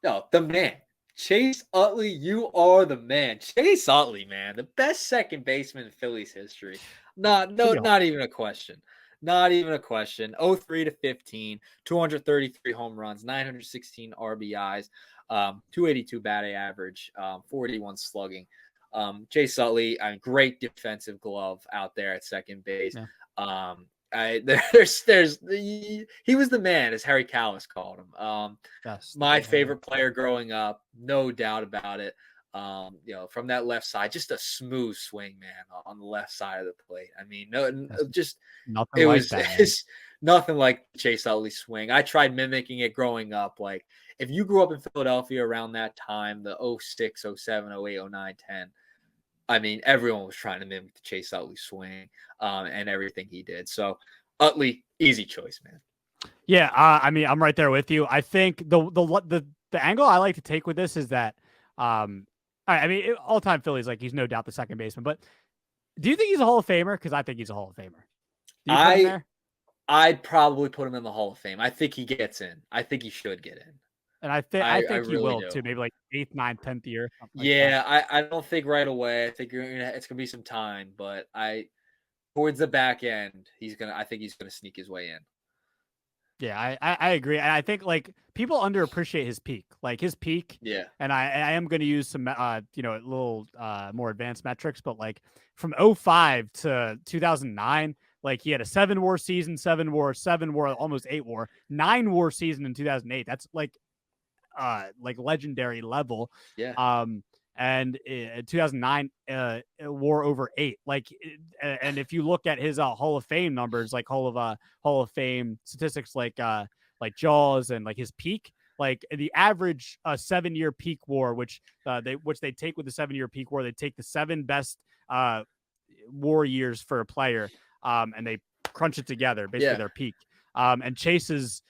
S2: No, the man. Chase Utley, you are the man. Chase Utley, man, the best second baseman in Phillies history. Not even a question. Not even a question. 03 to 15, 233 home runs, 916 RBIs, 282 batting average, 41 slugging. Chase Utley, a great defensive glove out there at second base. Yeah. He was the man, as Harry Callis called him. My favorite player growing up, no doubt about it. From that left side, just a smooth swing, man, on the left side of the plate. I mean, nothing like Chase Utley's swing. I tried mimicking it growing up. Like if you grew up in Philadelphia around that time, the 06, 07, 08, 09, 10, I mean, everyone was trying to mimic the Chase Utley swing and everything he did. So Utley, easy choice, man.
S1: Yeah, I mean, I'm right there with you. I think the angle I like to take with this is that, I mean, all time Phillies, like he's no doubt the second baseman. But do you think he's a Hall of Famer? Because I think he's a Hall of Famer. Do you put him
S2: I
S1: there?
S2: I'd probably put him in the Hall of Fame. I think he gets in. I think he should get in.
S1: And I think
S2: I
S1: he
S2: really
S1: will
S2: do.
S1: too. Maybe like eighth, ninth, 10th year, something like that.
S2: Yeah, I don't think right away. I think it's gonna be some time, but towards the back end, I think he's gonna sneak his way in.
S1: Yeah, I agree. And I think like people underappreciate his peak. Like his peak,
S2: Yeah,
S1: and I am going to use some a little more advanced metrics, but like from '05 to 2009, like he had a 7 WAR season, 7 WAR, 7 WAR, almost 8 WAR, 9 WAR season in 2008. That's like legendary level.
S2: yeah,
S1: Um and in 2009 WAR over 8. Like and if you look at his Hall of Fame numbers, like Hall of Fame statistics, like Jaws and like his peak, like the average 7 year peak WAR, which they take with the 7 year peak WAR, they take the 7 best WAR years for a player, and they crunch it together, basically
S2: yeah,
S1: their peak. And Chase's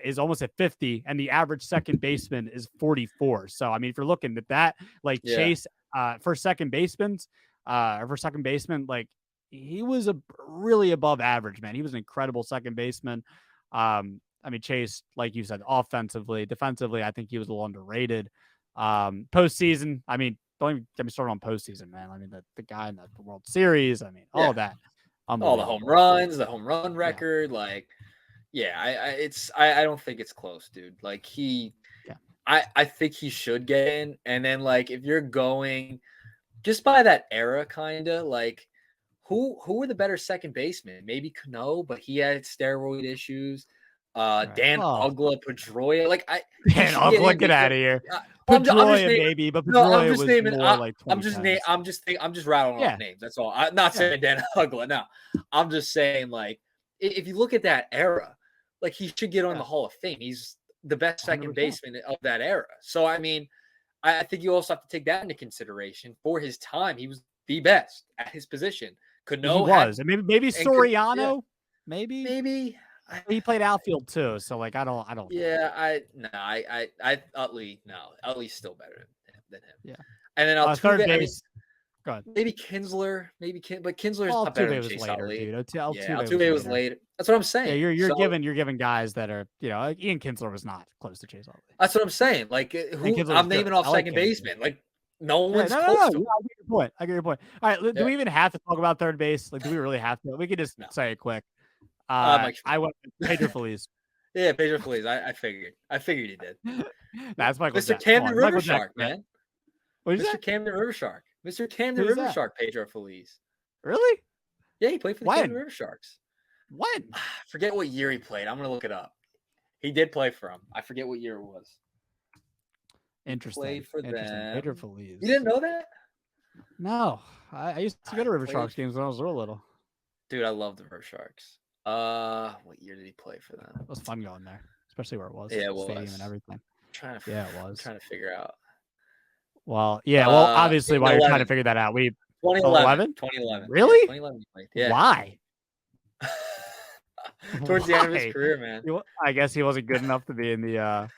S1: is almost at 50, and the average second baseman is 44. So I mean, if you're looking at that, like
S2: yeah,
S1: Chase for second baseman, like he was a really above average, man. He was an incredible second baseman. I mean, Chase, like you said, offensively, defensively, I think he was a little underrated. Postseason, I mean, don't even get me started on postseason, man. I mean, the guy in the World Series, I mean, all
S2: yeah.
S1: of that,
S2: All the home
S1: unbelievable.
S2: runs, the home run
S1: Yeah,
S2: record, like, yeah, I don't think it's close, dude. Like
S1: yeah.
S2: I think he should get in, and then like if you're going just by that era, kind of like who were the better second baseman? Maybe Cano, but he had steroid issues.
S1: All right.
S2: Dan
S1: Oh,
S2: Uggla, Pedroia, like he
S1: man,
S2: should get
S1: Ugla,
S2: in
S1: get
S2: because
S1: out of here.
S2: uh, I'm just
S1: Pedroia,
S2: naming.
S1: maybe, but
S2: No, I'm
S1: Pedroia
S2: just
S1: was
S2: naming.
S1: more like
S2: I'm just rattling off
S1: Yeah,
S2: names. That's all. I'm not
S1: yeah,
S2: saying Dan Uggla. No, I'm just saying like if you look at that era, like he should get on
S1: yeah,
S2: the Hall of Fame. He's the best second
S1: 100%.
S2: baseman of that era. So I mean, I think you also have to take that into consideration. For his time, he was the best at his position.
S1: He
S2: Cano had
S1: was. I mean, maybe
S2: and could yeah,
S1: Soriano, maybe
S2: maybe
S1: he played outfield too. So like, I don't know.
S2: yeah, I Utley no, Utley's still better than him.
S1: Yeah.
S2: And then
S1: Third
S2: Altuve, I mean,
S1: base. Go ahead.
S2: maybe Kinsler, but Kinsler's
S1: Well,
S2: not better
S1: Altuve
S2: than
S1: was
S2: Chase
S1: later,
S2: Utley.
S1: dude.
S2: Yeah,
S1: Altuve was
S2: Altuve was
S1: later.
S2: later. That's what I'm
S1: Yeah,
S2: saying.
S1: you're
S2: So
S1: giving guys that are like Ian Kinsler was not close to Chase Utley.
S2: that's what I'm saying. Like
S1: And
S2: who
S1: Kinsler was
S2: I'm
S1: good.
S2: naming off
S1: I like
S2: second
S1: Kinsler.
S2: baseman. Like no
S1: Yeah,
S2: one's
S1: no, no,
S2: close
S1: no.
S2: to him.
S1: I get your point. I get your point. All right, do
S2: Yeah.
S1: we even have to talk about third base? Like, do we really have to? We could just
S2: No.
S1: say it quick.
S2: Mike
S1: I
S2: Schmidt.
S1: went with Pedro Feliz.
S2: Yeah, Pedro Feliz. I figured. I figured he did.
S1: That's Michael
S2: Mr.
S1: Jack. Come
S2: Camden
S1: on,
S2: River
S1: Michael Jack.
S2: Shark, man.
S1: What did you say?
S2: Mr. Camden River Shark. Mr. Camden
S1: Who's
S2: River
S1: that?
S2: Shark, Pedro Feliz.
S1: Really?
S2: Yeah, he played for the Camden
S1: When?
S2: River Sharks.
S1: When?
S2: Forget what year he played. I'm gonna look it up. He did play for him. I forget what year it was. He
S1: Interesting.
S2: played for
S1: Interesting. Pedro
S2: them.
S1: Feliz.
S2: You didn't know that?
S1: No, I used to go to
S2: He
S1: River
S2: played.
S1: Sharks games when I was real little.
S2: Dude, I love the River Sharks. What year did he play for them?
S1: It was fun going there, especially where it was,
S2: Yeah, it
S1: stadium
S2: was.
S1: and everything.
S2: I'm
S1: Was.
S2: trying to figure out.
S1: Well, yeah. Well, obviously, while you're trying to figure that out,
S2: 2011.
S1: 11.
S2: 2011. Yeah,
S1: Really?
S2: 2011 he played. Yeah.
S1: Why?
S2: Towards the end of his
S1: Why?
S2: career, man.
S1: I guess he wasn't good enough to be in the.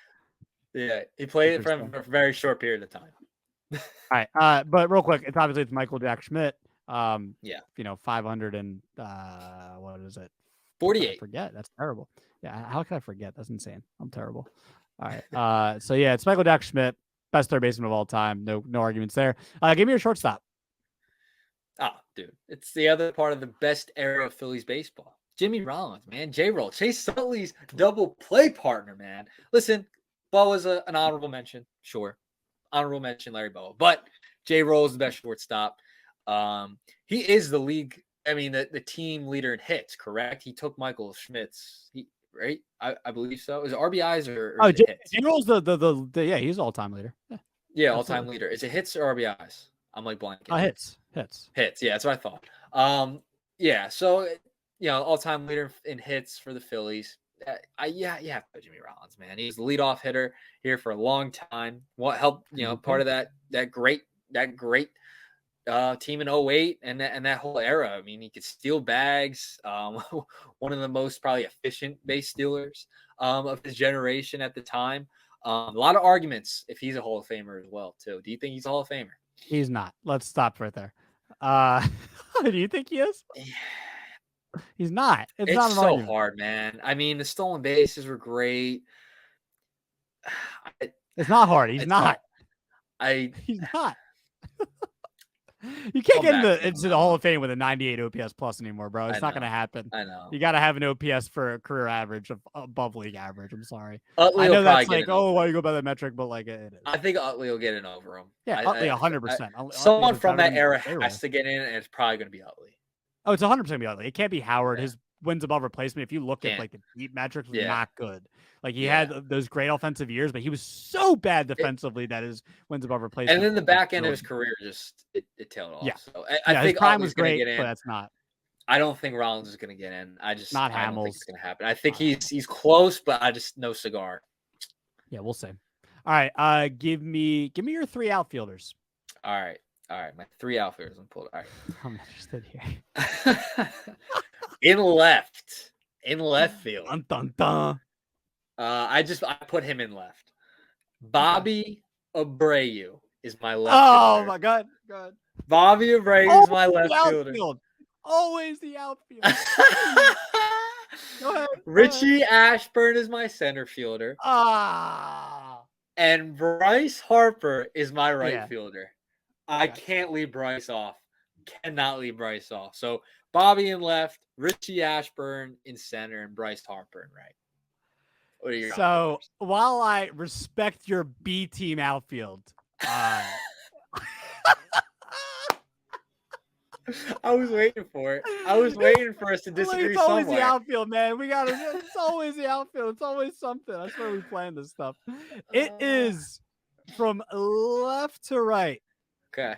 S2: Yeah, he played it for
S1: Interesting.
S2: a very short period of time.
S1: All right. But real quick, it's Michael Jack Schmidt.
S2: Yeah.
S1: 500 and what is it?
S2: 48.
S1: I forget. That's terrible. Yeah. How can I forget? That's insane. I'm terrible. All right. So yeah, it's Michael Jack Schmidt, best third baseman of all time. No arguments there. Give me your shortstop.
S2: Dude, it's the other part of the best era of Phillies baseball. Jimmy Rollins, man. J-Roll. Chase Utley's double play partner, man. Listen, Bo was an honorable mention. Sure. Honorable mention, Larry Bowa. But J-Roll is the best shortstop. He is the league, the team leader in hits, correct? He took Michael Schmidt's, right? I believe so. Is it RBIs or is it hits?
S1: J-Roll's the he's all-time leader.
S2: Yeah, all-time leader. Is it hits or RBIs? I'm like blanking.
S1: Hits.
S2: Yeah, that's what I thought. Yeah, so all-time leader in hits for the Phillies. You have to put Jimmy Rollins, man. He's the leadoff hitter here for a long time. What helped, part of that great team in '08 and that whole era. I mean, he could steal bags. One of the most probably efficient base stealers of his generation at the time. A lot of arguments if he's a Hall of Famer as well, too. Do you think he's a Hall of Famer?
S1: He's not. Let's stop right there. Do you think he is? He's not. It's not
S2: It's
S1: an
S2: so
S1: argument.
S2: hard, man. I mean, the stolen bases were great.
S1: It's not hard. He's not.
S2: Hard.
S1: He's not. You can't
S2: Come
S1: get
S2: back
S1: into the Hall of Fame with a 98 OPS plus anymore, bro. It's not going to happen.
S2: I know.
S1: You got to have an OPS for a career average of above league average. I'm sorry.
S2: Utley
S1: I know
S2: will
S1: that's
S2: probably
S1: like,
S2: get
S1: oh, why you go by that metric, but like it is.
S2: I think Utley will get it over him.
S1: Yeah, Utley 100%.
S2: Someone from that era has to get in, and it's probably going to be Utley.
S1: Oh, it's 100% be Utley. It can't be Howard. Yeah. His wins above replacement, if you look at like the deep metrics, was not good. Like he had those great offensive years, but he was so bad defensively that his wins above replacement.
S2: And then the back end of his career just it tailed off.
S1: Yeah.
S2: So I think
S1: his prime was great, but that's not.
S2: I don't think Rollins is going to get in. I don't think it's going to happen. I think he's close, but I just no cigar.
S1: Yeah, we'll see. All right, give me your 3 outfielders.
S2: All right, my 3 outfielders. I'm pulled. All right,
S1: I'm interested here.
S2: In left field.
S1: Dun, dun, dun.
S2: I put him in left. Bobby Abreu is my left.
S1: Oh
S2: fielder.
S1: my god.
S2: Bobby Abreu is my left fielder.
S1: Always the outfield. Go ahead.
S2: Richie Ashburn is my center fielder. And Bryce Harper is my right fielder. I can't leave Bryce off. Cannot leave Bryce off. So Bobby in left, Richie Ashburn in center, and Bryce Harper in right. What are your outfielders?
S1: While I respect your B team outfield,
S2: I was waiting for it. I was waiting for us to disagree.
S1: It's always the outfield, man. It's always the outfield. It's always something. That's where we plan this stuff. It is from left to right.
S2: Okay.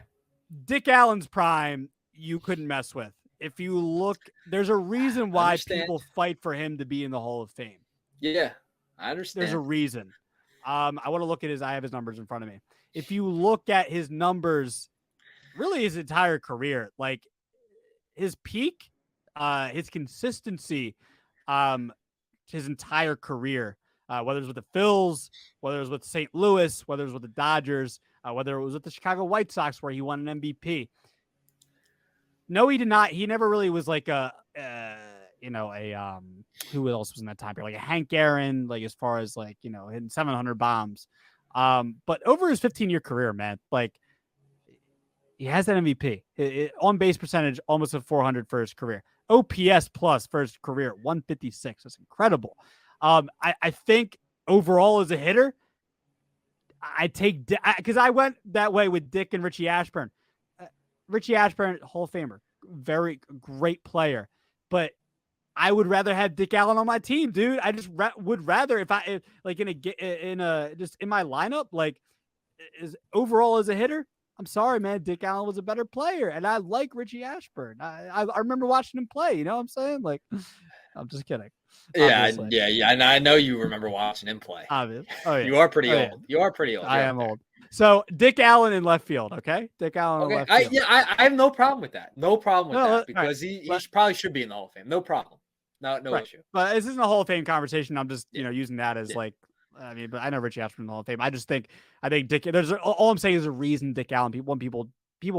S1: Dick Allen's prime, you couldn't mess with. If you look, there's a reason why people fight for him to be in the Hall of Fame.
S2: Yeah, I understand.
S1: There's a reason. I want to look at I have his numbers in front of me. If you look at his numbers, really his entire career, like his peak, his consistency, his entire career, whether it was with the Phils, whether it was with St. Louis, whether it was with the Dodgers, whether it was with the Chicago White Sox where he won an MVP. No, he did not. He never really was like who else was in that time period? Like a Hank Aaron, like as far as like, hitting 700 bombs. But over his 15-year career, man, like he has that MVP. On base percentage, almost a 400 for his career. OPS plus for his career, 156. That's incredible. I think overall as a hitter, I take because I went that way with Dick and Richie Ashburn. Richie Ashburn, Hall of Famer, very great player, but I would rather have Dick Allen on my team, dude. I just would rather if like in my lineup, like is overall as a hitter. I'm sorry, man. Dick Allen was a better player, and I like Richie Ashburn. I remember watching him play. You know what I'm saying? Like, I'm just kidding.
S2: Yeah. I know you remember watching him play.
S1: Obviously. Oh, yeah.
S2: You are pretty old. You are pretty old.
S1: I am old. So Dick Allen in left field, okay? Dick Allen in left field.
S2: I have no problem with that. No problem with that because he probably should be in the Hall of Fame. No problem. No issue.
S1: But this isn't a Hall of Fame conversation. I'm just using that as like. I mean, but I know Richie Ashburn in the Hall of Fame. I think Dick. There's all I'm saying is a reason Dick Allen. People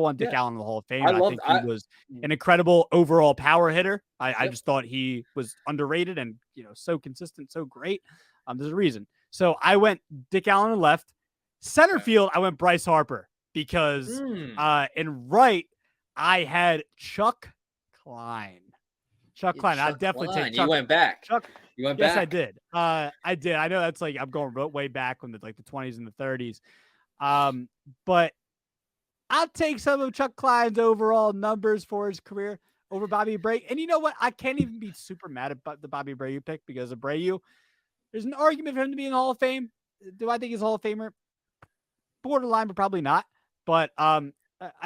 S1: want Dick Allen in the Hall of Fame. I think he was an incredible overall power hitter. I just thought he was underrated and so consistent, so great. There's a reason. So I went Dick Allen in left. Center field, I went Bryce Harper because in right I had Chuck Klein. I definitely take Chuck.
S2: You went back. You went back.
S1: Yes, I did. I did. I know that's like I'm going way back when the 20s and the 30s. But I'll take some of Chuck Klein's overall numbers for his career over Bobby Abreu. And you know what? I can't even be super mad about the Bobby Abreu pick because Abreu, there's an argument for him to be in the Hall of Fame. Do I think he's a Hall of Famer? Borderline, but probably not. But I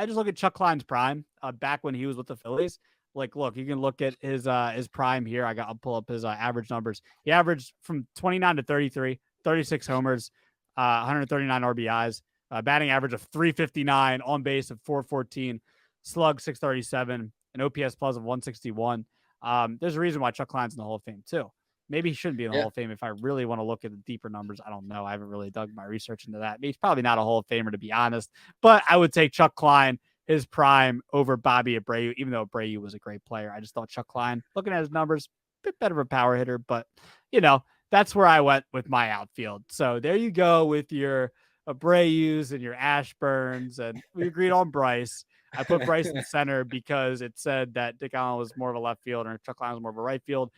S1: just look at Chuck Klein's prime back when he was with the Phillies. Like, look, you can look at his prime here. I'll pull up his average numbers. He averaged from 29 to 33, 36 homers, 139 RBIs, batting average of 359, on base of 414, slug 637, an OPS plus of 161. There's a reason why Chuck Klein's in the Hall of Fame too. Maybe he shouldn't be in the Hall of Fame if I really want to look at the deeper numbers. I don't know. I haven't really dug my research into that. He's probably not a Hall of Famer, to be honest. But I would take Chuck Klein, his prime, over Bobby Abreu, even though Abreu was a great player. I just thought Chuck Klein, looking at his numbers, a bit better of a power hitter. But, that's where I went with my outfield. So there you go with your Abreu's and your Ashburns. And we agreed on Bryce. I put Bryce in center because it said that Dick Allen was more of a left fielder and Chuck Klein was more of a right fielder.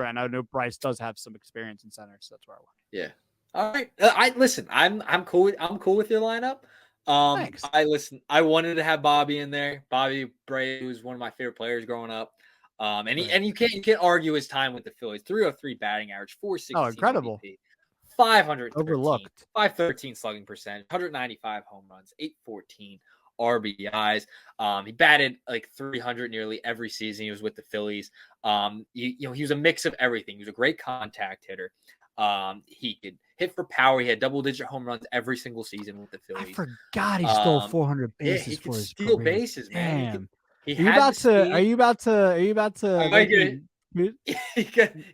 S1: And I know Bryce does have some experience in center, so that's where I went.
S2: Yeah. All right. Listen. I'm cool. I'm cool with your lineup.
S1: Thanks.
S2: I wanted to have Bobby in there. Bobby Bray was one of my favorite players growing up. And you can't argue his time with the Phillies. 303 batting average, 416.
S1: Oh, incredible.
S2: MVP, 513,
S1: Overlooked.
S2: 513 slugging percentage, 195 home runs, 814 RBIs. He batted like 300 nearly every season he was with the Phillies. He was a mix of everything. He was a great contact hitter. He could hit for power. He had double-digit home runs every single season with the Phillies.
S1: I forgot he stole 400 bases
S2: he
S1: for
S2: could
S1: his
S2: steal
S1: career.
S2: bases, man.
S1: Damn.
S2: Are
S1: you about to?
S2: You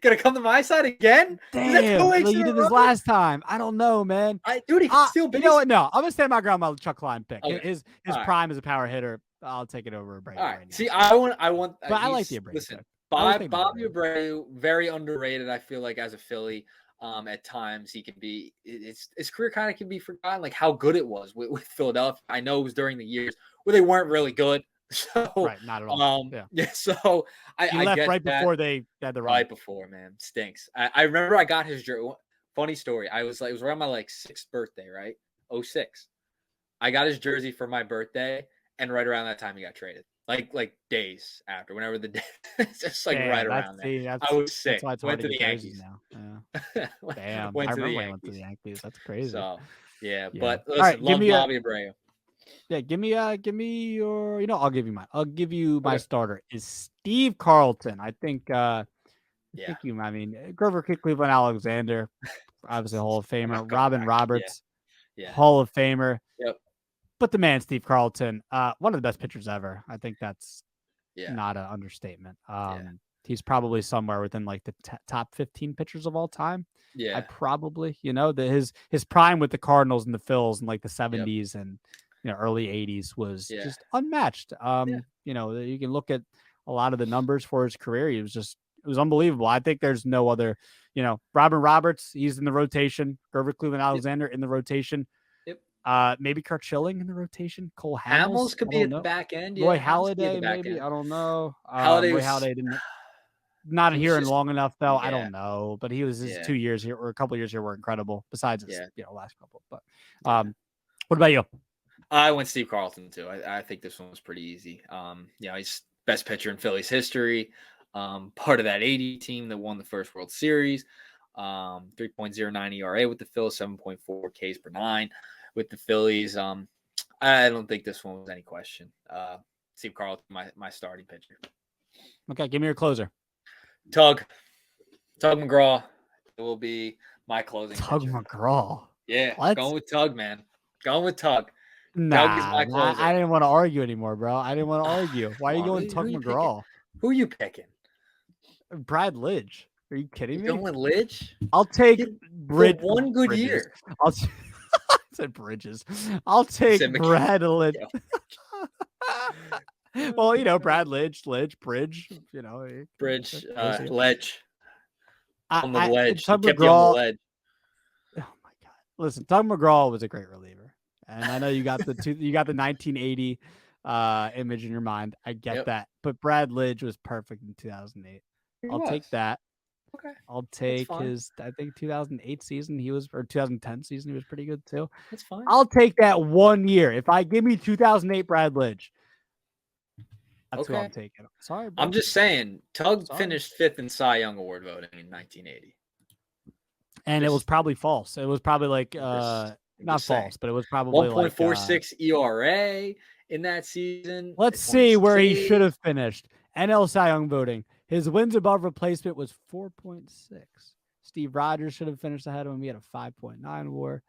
S2: gonna come to my side again?
S1: Damn, like you did this last time. I don't know, man.
S2: Dude, he can steal bases.
S1: You know what? No, I'm gonna stand my ground on my Chuck Klein pick.
S2: Okay.
S1: His prime as a power hitter. I'll take it over Abreu.
S2: All right.
S1: Now.
S2: See, I want.
S1: But I like the Abreu.
S2: Listen, Bobby Abreu, very underrated. I feel like as a Philly, at times he can be. His career kind of can be forgotten, like how good it was with Philadelphia. I know it was during the years where they weren't really good. So
S1: right, not at all.
S2: So I
S1: left
S2: get
S1: right
S2: that.
S1: before they had the run.
S2: Right before, man, stinks. I remember I got his jersey. Funny story. It was around my 6th birthday, right? 06. I got his jersey for my birthday, and right around that time he got traded. Like days after, whenever the day, it's just right around there. I was sick. Went to the Yankees
S1: now. Yeah. Damn,
S2: went
S1: I
S2: to the
S1: remember
S2: Yankees.
S1: I went to the Yankees. That's crazy.
S2: So but listen, love Bobby Abreu.
S1: Yeah, give me your. I'll give you mine. I'll give you my starter is Steve Carlton. I think. I mean, Grover Cleveland Alexander, obviously Hall of Famer. Robin Roberts, Hall of Famer.
S2: Yep.
S1: But the man, Steve Carlton, one of the best pitchers ever. I think that's not an understatement. He's probably somewhere within the top 15 pitchers of all time.
S2: Yeah,
S1: I probably, his prime with the Cardinals and the Phils in the 70s and early 80s was just unmatched. You can look at a lot of the numbers for his career. It was unbelievable. I think there's no other, Robin Roberts, he's in the rotation. Grover Cleveland Alexander in the rotation. Maybe Kurt Schilling in the rotation. Cole Hamels
S2: could be at the back end.
S1: Roy Halladay, maybe. I don't know. Roy Halladay didn't. Not here in long enough, though. I don't know, but he was his 2 years here or a couple years here were incredible. Besides his, last couple. But what about you?
S2: I went Steve Carlton too. I think this one was pretty easy. He's best pitcher in Phillies history. Part of that 80 team that won the first World Series. 3.09 ERA with the Phillies, 7.4 Ks per 9 with the Phillies. I don't think this one was any question. Steve Carlton, my starting pitcher.
S1: Okay, give me your closer.
S2: Tug McGraw. It will be my closing.
S1: Tug
S2: pitcher.
S1: McGraw.
S2: Yeah, going with Tug, man. Going with Tug.
S1: Nah, Tug is my closer. I didn't want to argue anymore, bro. I didn't want to argue. Why are you going Tug McGraw?
S2: Who are you picking?
S1: Brad Lidge. Are you kidding me?
S2: Going with Lidge?
S1: I'll take
S2: Bridges. One good year.
S1: I said Bridges. I'll take Brad Lidge. Well, Brad Lidge, Bridge,
S2: Bridge, Ledge.
S1: On the
S2: ledge.
S1: Tug McGraw. Oh my God! Listen, Tug McGraw was a great reliever, and I know you got the 1980 image in your mind. I get that, but Brad Lidge was perfect in 2008. I'll take that.
S2: Okay.
S1: I'll take his. I think 2008 season or 2010 season he was pretty good too.
S2: That's fine.
S1: I'll take that 1 year. If I give me 2008 Brad Lidge. That's who I'm taking. Sorry, bro.
S2: I'm just saying, Tug finished 5th in Cy Young Award voting in 1980.
S1: And it was probably false. It was probably not false, but it was probably
S2: 1.46 ERA in that season.
S1: Let's see where he should have finished. NL Cy Young voting. His wins above replacement was 4.6. Steve Rogers should have finished ahead of him. He had a 5.9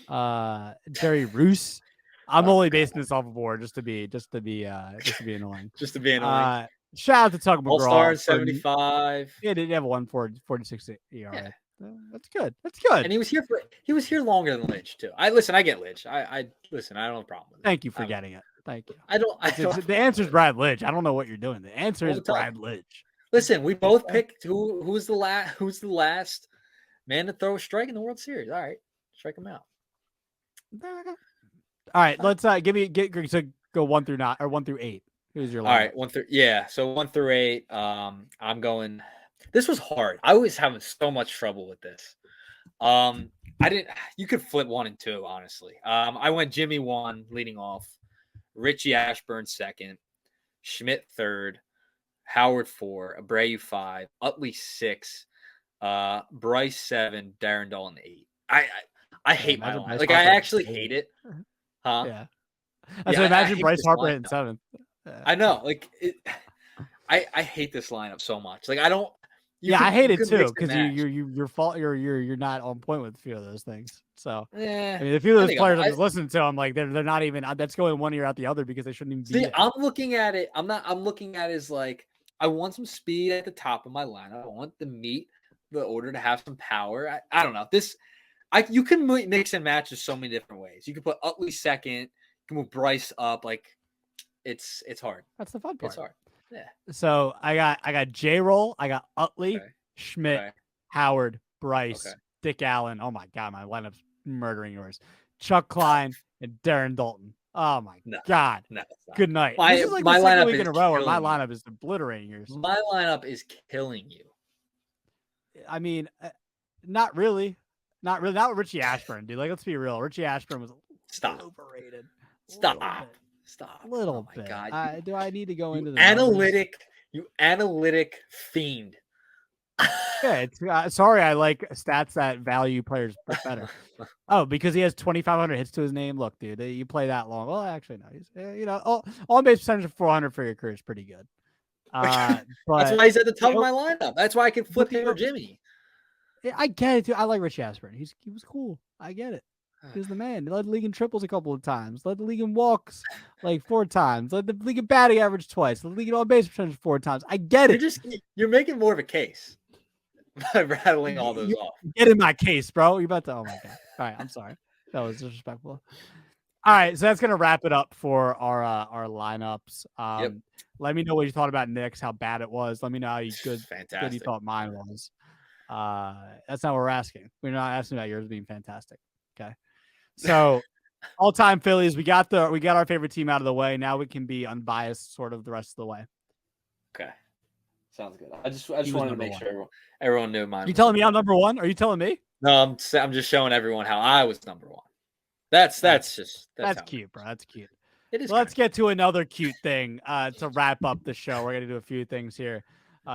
S1: WAR. Jerry Roos I'm
S2: Oh,
S1: only
S2: God.
S1: basing this off of war just to be annoying.
S2: Just to be annoying.
S1: Shout out to Tug
S2: All-Star
S1: McGraw
S2: in
S1: for
S2: 75.
S1: yeah, did have 146
S2: Yeah.
S1: ERA. That's good. That's good.
S2: And he was here longer than Lynch too. I listen, I get Lynch. I listen, I don't have a problem with it.
S1: Thank you for getting it. Thank you.
S2: I
S1: It's
S2: don't have a
S1: the
S2: problem
S1: answer is
S2: with it.
S1: Brad Lidge. I don't know what you're doing. The answer is
S2: Well,
S1: Brad Lidge.
S2: listen, we both picked who's the last man to throw a strike in the World Series. All right. Strike him out.
S1: All right, let's so go 1 through 9 or 1 through 8. Who's your lineup?
S2: All right, 1 through so 1 through 8. I'm going. This was hard. I was having so much trouble with this. I didn't. You could flip 1 and 2, honestly. I went Jimmy 1 leading off, Richie Ashburn 2nd, Schmidt 3rd, Howard 4, Abreu 5, Utley 6, Bryce 7, Darren Dalton 8. I hate my line. Like, I actually hate it. Huh?
S1: Yeah. So imagine Bryce Harper hitting 7th.
S2: I know. Like, I hate this lineup so much. Like, I don't.
S1: I hate it too because you're not on point with a few of those things. So I mean, a few of those players I'm just listening to, I'm like they're not even. That's going one ear out the other because they shouldn't even be.
S2: See, I'm looking at it. I'm looking at it as like I want some speed at the top of my lineup. I want the meat, the order to have some power. I don't know this. You can mix and match in so many different ways. You can put Utley 2nd. You can move Bryce up. Like it's hard.
S1: That's the fun part.
S2: It's hard. Yeah.
S1: So I got J-Roll, I got Utley, Schmidt, Howard, Bryce, Dick Allen. Oh my God, my lineup's murdering yours. Chuck Klein and Darren Dalton. Oh my God.
S2: No,
S1: good night.
S2: This
S1: is like the second week in a row where my lineup is obliterating yours.
S2: My lineup is killing you.
S1: I mean, not really. Not really. Not with Richie Ashburn, dude. Like, let's be real. Richie Ashburn was overrated.
S2: Stop.
S1: A little bit. God. Do I need to go into the
S2: analytic fiend?
S1: Yeah, sorry. I like stats that value players better. Oh, because he has 2,500 hits to his name. Look, dude, you play that long. Well, actually, no. He's on base percentage of 400 for your career is pretty good. But
S2: that's why he's at the top of my lineup. That's why I can flip him or Jimmy.
S1: I get it, dude. I like Richie Ashburn. He was cool. I get it. He was the man. He led the league in triples a couple of times. Led the league in walks like 4 times. Led the league in batting average twice. Led the league in on base percentage 4 times. I get it.
S2: You're making more of a case by rattling all those off.
S1: Get in my case, bro. You're about to. Oh my God. All right. I'm sorry. That was disrespectful. All right. So that's gonna wrap it up for our lineups. Let me know what you thought about Nick's, how bad it was. Let me know how good you thought mine was. That's not what we're asking. We're not asking about yours being fantastic. Okay. So all-time Phillies, we got our favorite team out of the way. Now we can be unbiased sort of the rest of the way.
S2: Okay. Sounds good. I just wanted to make sure everyone knew mine.
S1: You telling me I'm number 1? Are you telling me?
S2: No, I'm just showing everyone how I was number 1. That's
S1: cute, bro. That's cute.
S2: It is.
S1: Let's get to another cute thing to wrap up the show. We're gonna do a few things here,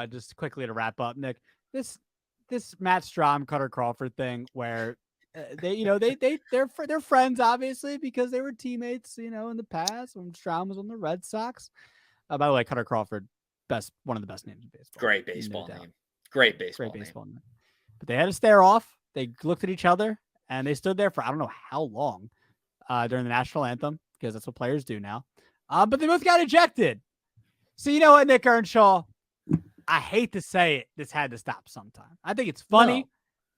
S1: just quickly to wrap up. Nick, this Matt Strahm, Cutter Crawford thing, where they're friends obviously because they were teammates, in the past when Strahm was on the Red Sox. By the way, Cutter Crawford, one of the best names in baseball.
S2: Great baseball name. Great baseball name.
S1: But they had a stare off. They looked at each other and they stood there for I don't know how long during the national anthem because that's what players do now. But they both got ejected. So you know what, Nick Earnshaw? I hate to say it, this had to stop sometime. I think it's funny,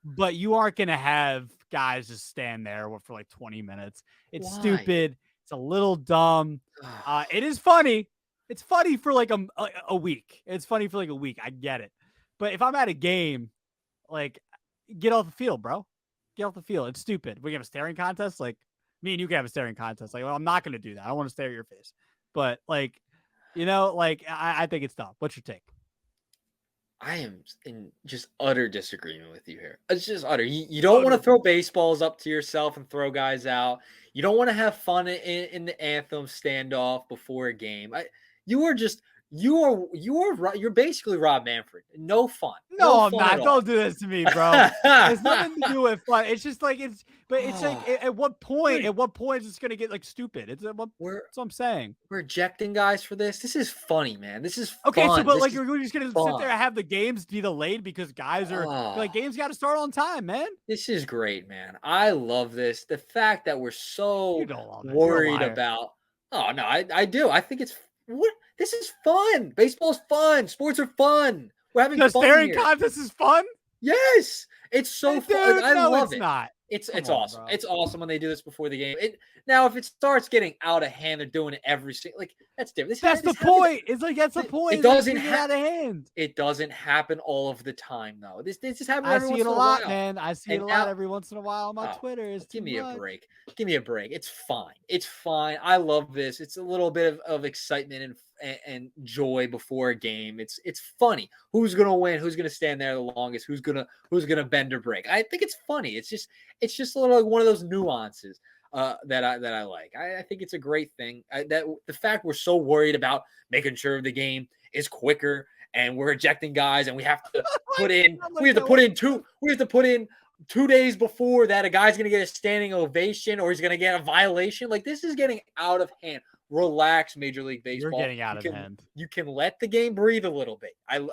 S1: but you aren't going to have guys just stand there for like 20 minutes. It's stupid. It's a little dumb. It is funny. It's funny for like a week. It's funny for like a week. I get it. But if I'm at a game, like, get off the field, bro. Get off the field. It's stupid. We have a staring contest. Like, me and you can have a staring contest. Like, well, I'm not going to do that. I don't want to stare at your face. But like, I think it's dumb. What's your take?
S2: I am in just utter disagreement with you here. It's just utter. You don't want to throw baseballs up to yourself and throw guys out. You don't want to have fun in the anthem standoff before a game. You are just You're basically Rob Manfred. No fun.
S1: No, I'm
S2: fun at
S1: not.
S2: all.
S1: Don't do this to me, bro. It's nothing to do with fun. It's just like but it's like at what point? At what point is this gonna get like stupid? It's that's what I'm saying.
S2: We're ejecting guys for this. This is funny, man. This is
S1: Okay, so
S2: fun.
S1: but
S2: This
S1: like
S2: is
S1: you're just gonna sit there
S2: fun.
S1: and have the games be delayed because guys are like games got to start on time, man.
S2: This is great, man. I love this. The fact that we're
S1: You
S2: so
S1: don't love it. You're a
S2: worried
S1: liar.
S2: about. Oh no, I do. I think it's what this is fun. Baseball's fun. Sports are fun. We're having
S1: The
S2: fun
S1: staring
S2: here.
S1: contest is fun.
S2: Yes, it's so fun.
S1: Dude,
S2: I
S1: no,
S2: love
S1: it's
S2: it.
S1: not.
S2: It's
S1: Come on,
S2: awesome.
S1: bro.
S2: It's awesome when they do this before the game. Now, if it starts getting out of hand, they're doing it every single like that's different.
S1: That's the point. It's like that's the point.
S2: It doesn't
S1: get out of hand.
S2: It doesn't happen all of the time, though. This just happens
S1: I
S2: every
S1: see
S2: once
S1: it
S2: in
S1: a
S2: a
S1: lot,
S2: while.
S1: man. I see it a lot every once in a while on my Twitter. It's
S2: give
S1: too
S2: me
S1: much.
S2: a break. Give me a break. It's fine. It's fine. I love this. It's a little bit of excitement and joy before a game. It's funny. Who's gonna win? Who's gonna stand there the longest? Who's gonna bend or break? I think it's funny. It's just a little like one of those nuances that I like. I think it's a great thing. That the fact we're so worried about making sure the game is quicker and we're ejecting guys and we have to put in 2 days before that a guy's gonna get a standing ovation or he's gonna get a violation. Like this is getting out of hand. Relax, Major League Baseball.
S1: You're getting out of hand.
S2: You can let the game breathe a little bit. I'm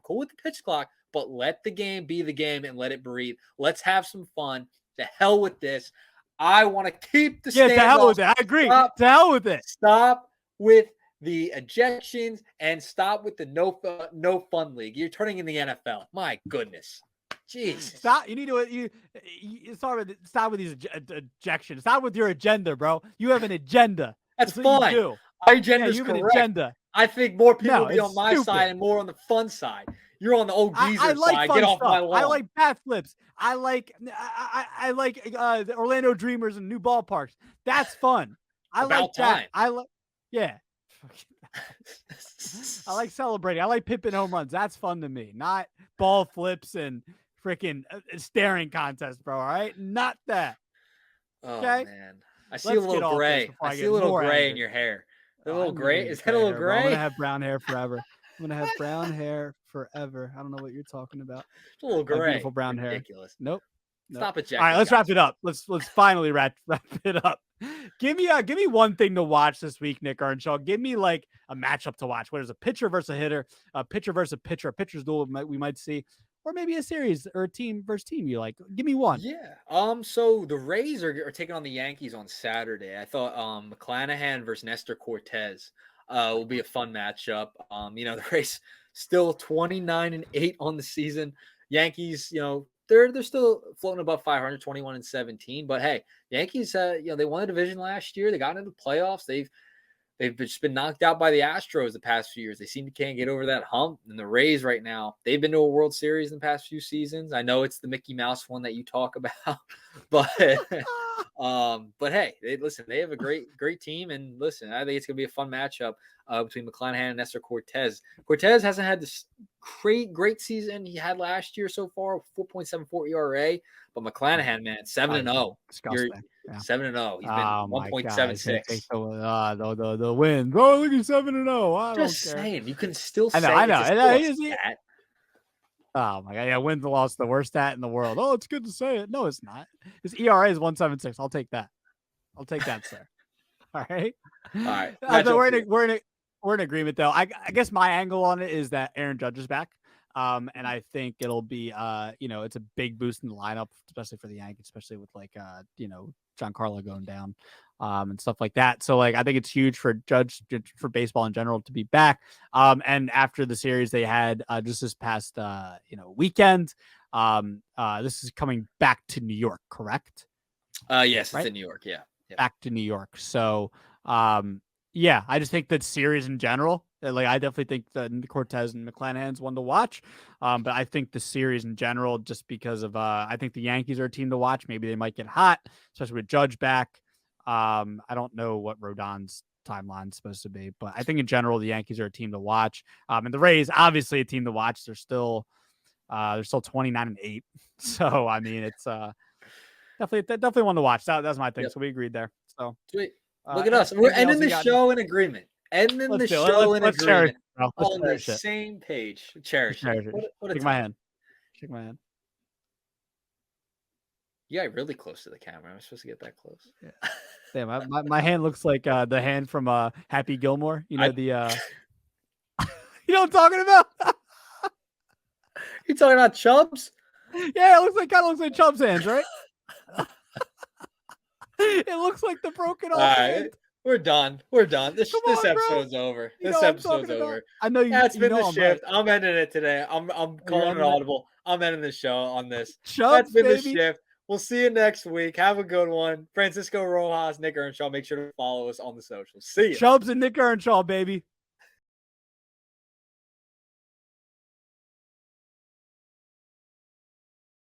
S2: cool with the pitch clock, but let the game be the game and let it breathe. Let's have some fun. To hell with this. I want to keep the stands.
S1: To hell with it. I agree. To hell with it.
S2: Stop with the ejections and stop with the no fun league. You're turning in the NFL. My goodness. Jesus.
S1: Stop. You need to stop with these ejections. Stop with your agenda, bro. You have an agenda.
S2: That's fine. My agenda is correct. An agenda. I think more people be on my side and more on the fun side. You're on the old geezer side. Get off my lawn.
S1: I like bat flips. I like the Orlando Dreamers and new ballparks. That's fun. I like that. I like I like celebrating. I like pimping home runs. That's fun to me. Not ball flips and freaking staring contest, bro. All right, not that.
S2: Okay? Oh man, I see a little gray. I see a little gray in your hair. A little gray? Is that a little gray?
S1: I'm gonna have brown hair forever. I'm gonna have brown hair forever. I don't know what you're talking about.
S2: It's a little gray.
S1: Beautiful brown hair.
S2: Ridiculous.
S1: Nope.
S2: Stop it, Jack.
S1: All right, let's wrap it up. Let's finally wrap it up. Give me one thing to watch this week, Nick Earnshaw. Give me like a matchup to watch. What is a pitcher versus a hitter, a pitcher versus a pitcher, a pitcher's duel we might see, or maybe a series or a team versus team you like. Give me one.
S2: Yeah. So the Rays are taking on the Yankees on Saturday. I thought McClanahan versus Nestor Cortez will be a fun matchup. The Rays still 29-8 on the season. Yankees, they're still floating above 500, 21-17. But hey, Yankees, they won the division last year. They got into the playoffs. They've just been knocked out by the Astros the past few years. They seem to can't get over that hump. And the Rays right now, they've been to a World Series in the past few seasons. I know it's the Mickey Mouse one that you talk about, but hey, they have a great team. And listen, I think it's gonna be a fun matchup between McClanahan and Nestor Cortez. Cortez hasn't had this great season he had last year so far, 4.74 ERA. But McClanahan, man, 7-0.
S1: Disgusting.
S2: 7-0. He's been 1.76.
S1: The wins. Oh, look at 7-0. I
S2: just
S1: don't care.
S2: Saying, you can still say
S1: I know.
S2: that.
S1: Oh my god, yeah, wins and loss, the worst stat in the world. Oh, it's good to say it. No, it's not. His ERA is 1.76. I'll take that. Sir. All right.
S2: All right.
S1: We're in agreement though. I guess my angle on it is that Aaron Judge is back. And I think it'll be it's a big boost in the lineup, especially for the Yankees, especially with Giancarlo going down and stuff like that. So I think it's huge for Judge, for baseball in general, to be back. And after the series they had just this past weekend, this is coming back to New York, correct?
S2: Yes, right? It's in New York. Yeah.
S1: Back to New York. So I just think that series in general, I definitely think that Cortez and McClanahan's one to watch. But I think the series in general, just because of I think the Yankees are a team to watch. Maybe they might get hot, especially with Judge back. I don't know what Rodon's timeline is supposed to be, but I think in general the Yankees are a team to watch. And the Rays, obviously a team to watch. They're still 29-8. So I mean, it's definitely one to watch. That's my thing. Yep. So we agreed there. So
S2: sweet. Look at us. We're ending the show in agreement. Ending the show in agreement.
S1: Bro, let's
S2: On the
S1: cherish it.
S2: same page.
S1: Let's
S2: Cherish it.
S1: cherish it.
S2: What a
S1: Shake my
S2: time.
S1: hand. Shake my hand.
S2: Yeah, really close to the camera. Am I supposed to get that close?
S1: Yeah. Damn, my hand looks like the hand from Happy Gilmore. You
S2: I
S1: know the you know what I'm talking about?
S2: You talking about Chubbs?
S1: Yeah, it looks like kind of looks like Chubb's hands, right? It looks like the broken
S2: All
S1: off
S2: right.
S1: hand.
S2: We're done. We're done. This
S1: Come
S2: this
S1: on, bro.
S2: episode's over.
S1: You
S2: This
S1: know what I'm
S2: episode's
S1: talking about.
S2: over.
S1: I know you.
S2: That's
S1: You
S2: been the
S1: know I'm right.
S2: shift. I'm ending it today. I'm
S1: You're
S2: calling an
S1: ending it.
S2: audible. I'm ending the show on this. That's
S1: Chubbs,
S2: been the
S1: baby.
S2: shift. We'll see you next week. Have a good one. Francisco Rojas, Nick Earnshaw. Make sure to follow us on the socials. See ya.
S1: Chubbs and Nick Earnshaw, baby.